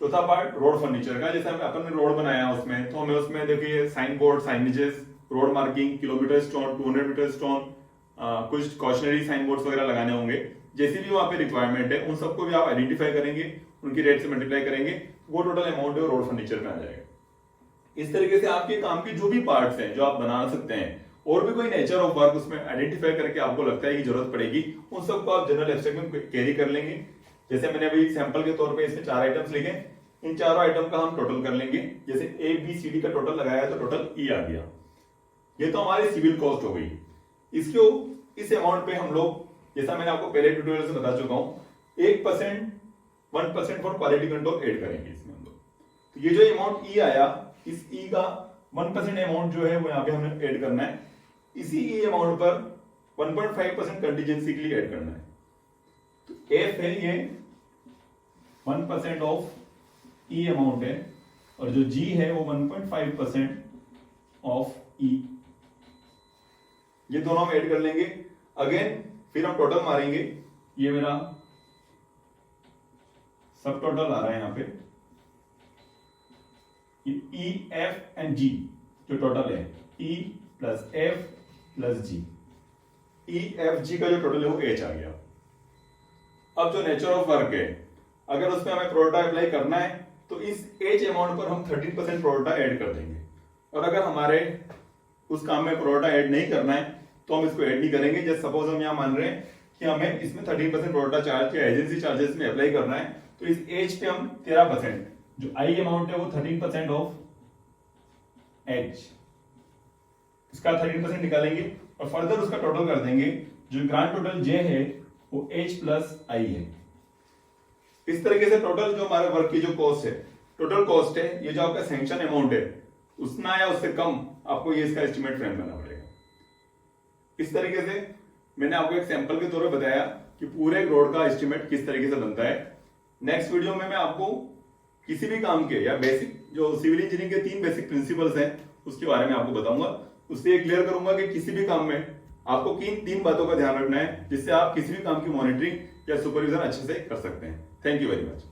चौथा पार्ट रोड फर्नीचर का, जैसे अपन ने रोड बनाया उसमें, तो हमें उसमें देखिए sign board, signages, road marking, kilometre stone, 200 metre stone, कुछ कॉशनरी साइन बोर्ड्स वगैरह लगाने होंगे। जैसी भी वहां पे रिक्वायरमेंट है उन सबको भी आप आइडेंटिफाई करेंगे, उनकी रेट से मल्टीप्लाई करेंगे, वो टोटल अमाउंट है वो रोड फर्नीचर में आ जाएगा। इस तरीके से आपके काम के जो भी पार्ट्स हैं जो आप बना सकते हैं, और भी कोई नेचर ऑफ वर्क उसमें आइडेंटिफाई करके आपको लगता है कि जरूरत पड़ेगी, उन सबको आप जनरल एब्स्ट्रैक्ट में कैरी कर लेंगे। जैसे मैंने अभी सैंपल के तौर पे इसमें 4 आइटम्स लिखे, इन चारों आइटम का हम टोटल कर लेंगे। जैसे ए बी सी डी का टोटल लगाया तो टोटल ई आ गया। ये तो हमारी सिविल कॉस्ट हो गई। इसको इस अमाउंट पे हम लोग, जैसा मैंने आपको पहले ट्यूटोरियल से बता चुका हूं, 1% 1% फॉर क्वालिटी कंट्रोल ऐड करेंगे इसमें हम लोग। तो ये जो अमाउंट ई आया, इस ई का 1% अमाउंट जो है वो यहाँ पे हमें ऐड करना है। इसी ई अमाउंट पर 1.5% कंटीजेंसी के लिए ऐड करना है। तो एफ है ये 1% ऑफ ई अमाउंट है, और जो जी है वो 1.5% ऑफ ई। ये दोनों हम ऐड कर लेंगे। अगेन फिर हम टोटल मारेंगे। ये मेरा सब टोटल आ रहा है यहाँ पे, ई एफ एंड जी जो टोटल है, ई प्लस एफ प्लस जी, ई एफ जी का जो टोटल है वो एच आ गया। अब जो नेचर ऑफ वर्क है, अगर उसमें हमें प्रोडा अप्लाई करना है तो इस एच अमाउंट पर हम 13% प्रोडा ऐड कर देंगे, और अगर हमारे उस काम में प्रोडा ऐड नहीं करना है तो हम इसको ऐड नहीं करेंगे। जैसे सपोज हम यहाँ मान रहे हैं कि हमें इसमें 13% प्रोडा चार्ज या एजेंसी चार्जेस में अप्लाई करना है, तो इस एच पे हम 13%, जो आई अमाउंट है वो 13% ऑफ एच, इसका 13% निकालेंगे और फर्दर उसका टोटल कर देंगे। जो ग्रांड टोटल जे है वो एच प्लस आई है। इस तरीके से टोटल जो हमारे वर्क की जो कॉस्ट है, टोटल कॉस्ट है, ये जो आपका सैंक्शन अमाउंट है उतना या उससे कम आपको ये इसका एस्टिमेट फ्रेम करना पड़ेगा। इस तरीके से मैंने आपको एक सैंपल के तौर पर बताया कि पूरे रोड का एस्टिमेट किस तरीके से बनता है। नेक्स्ट वीडियो में मैं आपको किसी भी काम के या बेसिक जो सिविल इंजीनियरिंग के 3 बेसिक प्रिंसिपल्स हैं उसके बारे में आपको बताऊंगा। उससे ये क्लियर करूंगा कि किसी भी काम में आपको किन 3 बातों का ध्यान रखना है जिससे आप किसी भी काम की मॉनिटरिंग या सुपरविजन अच्छे से कर सकते हैं। Thank you very much.